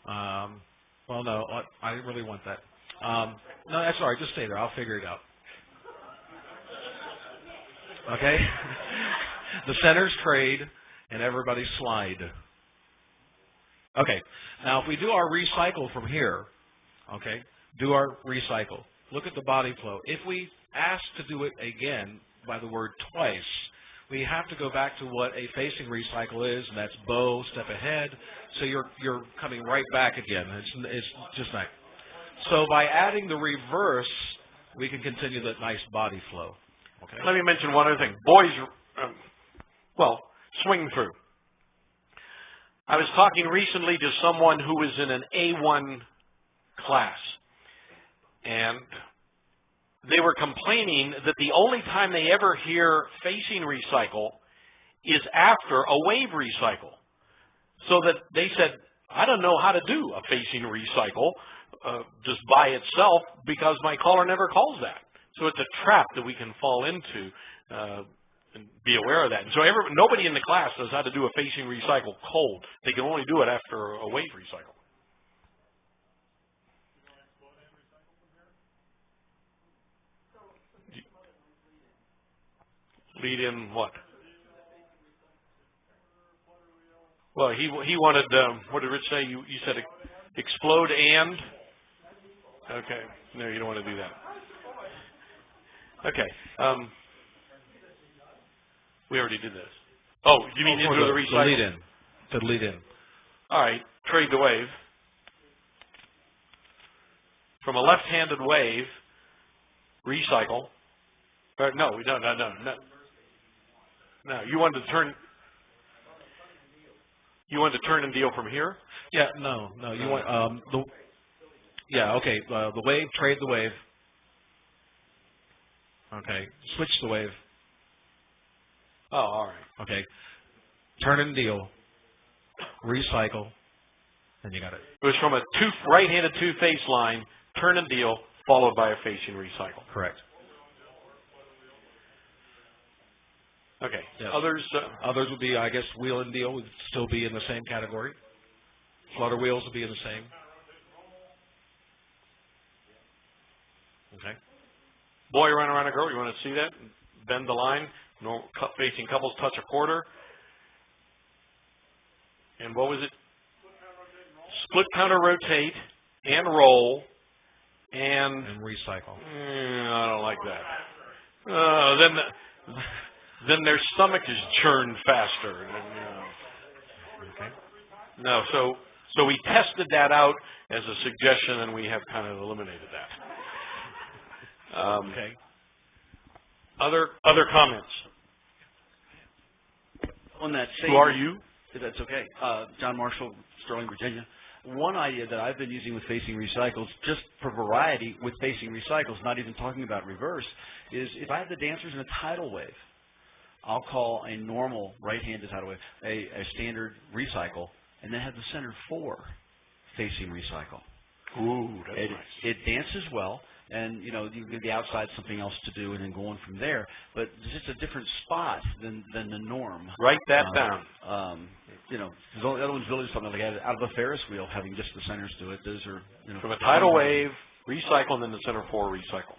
Well, no, I didn't really want that. No, that's all right. Just stay there. I'll figure it out. Okay. The centers trade and everybody slide. Okay. Now, if we do our recycle from here, okay, do our recycle. Look at the body flow. If we ask to do it again by the word twice, we have to go back to what a facing recycle is, and that's bow, step ahead. So you're coming right back again. It's just like so. By adding the reverse, we can continue that nice body flow. Okay. Let me mention one other thing. Boys, swing through. I was talking recently to someone who was in an A1 class, and they were complaining that the only time they ever hear facing recycle is after a wave recycle. So that they said, I don't know how to do a facing recycle. just by itself because my caller never calls that. So it's a trap that we can fall into and be aware of that. And so nobody in the class knows how to do a facing recycle cold. They can only do it after a wave recycle. Lead in what? Well, he wanted, what did Rich say? You said explode and? Okay. No, you don't want to do that. Okay. We already did this. Oh, you mean into the recycle? Lead in. To lead in. All right. Trade the wave. From a left-handed wave, recycle. No. No, you wanted to turn. You wanted to turn and deal from here? Yeah, no. You want okay. The wave, trade the wave. Okay, switch the wave. Oh, all right. Okay, turn and deal. Recycle, and you got it. It was from a right-handed two-face line, turn and deal, followed by a facing recycle. Correct. Okay. Yes. Others would be, I guess, wheel and deal would still be in the same category. Flutter wheels would be in the same. Okay. Boy run around a girl. You want to see that? Bend the line. Facing couples touch a quarter. And what was it? Split counter rotate and roll and recycle. I don't like that. Then their stomach is churned faster. Okay. No, so we tested that out as a suggestion, and we have kind of eliminated that. Okay. Other comments? On that same. Who are you? If that's okay. John Marshall, Sterling, Virginia. One idea that I've been using with facing recycles, just for variety with facing recycles, not even talking about reverse, is if I have the dancers in a tidal wave, I'll call a normal right-handed tidal wave a standard recycle, and then have the center 4 facing recycle. Ooh, that's nice. It dances well, and you give the outside something else to do, and then go on from there. But it's just a different spot than the norm. Write that down. The other one's really something like out of a Ferris wheel, having just the centers do it. Those are from a tidal wave recycle, and then the center 4 recycle.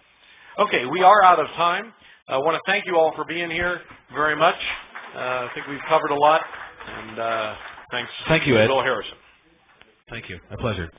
Okay, we are out of time. I want to thank you all for being here very much. I think we've covered a lot, and thanks. Thank you, Ed. Bill Harrison. Thank you. A pleasure.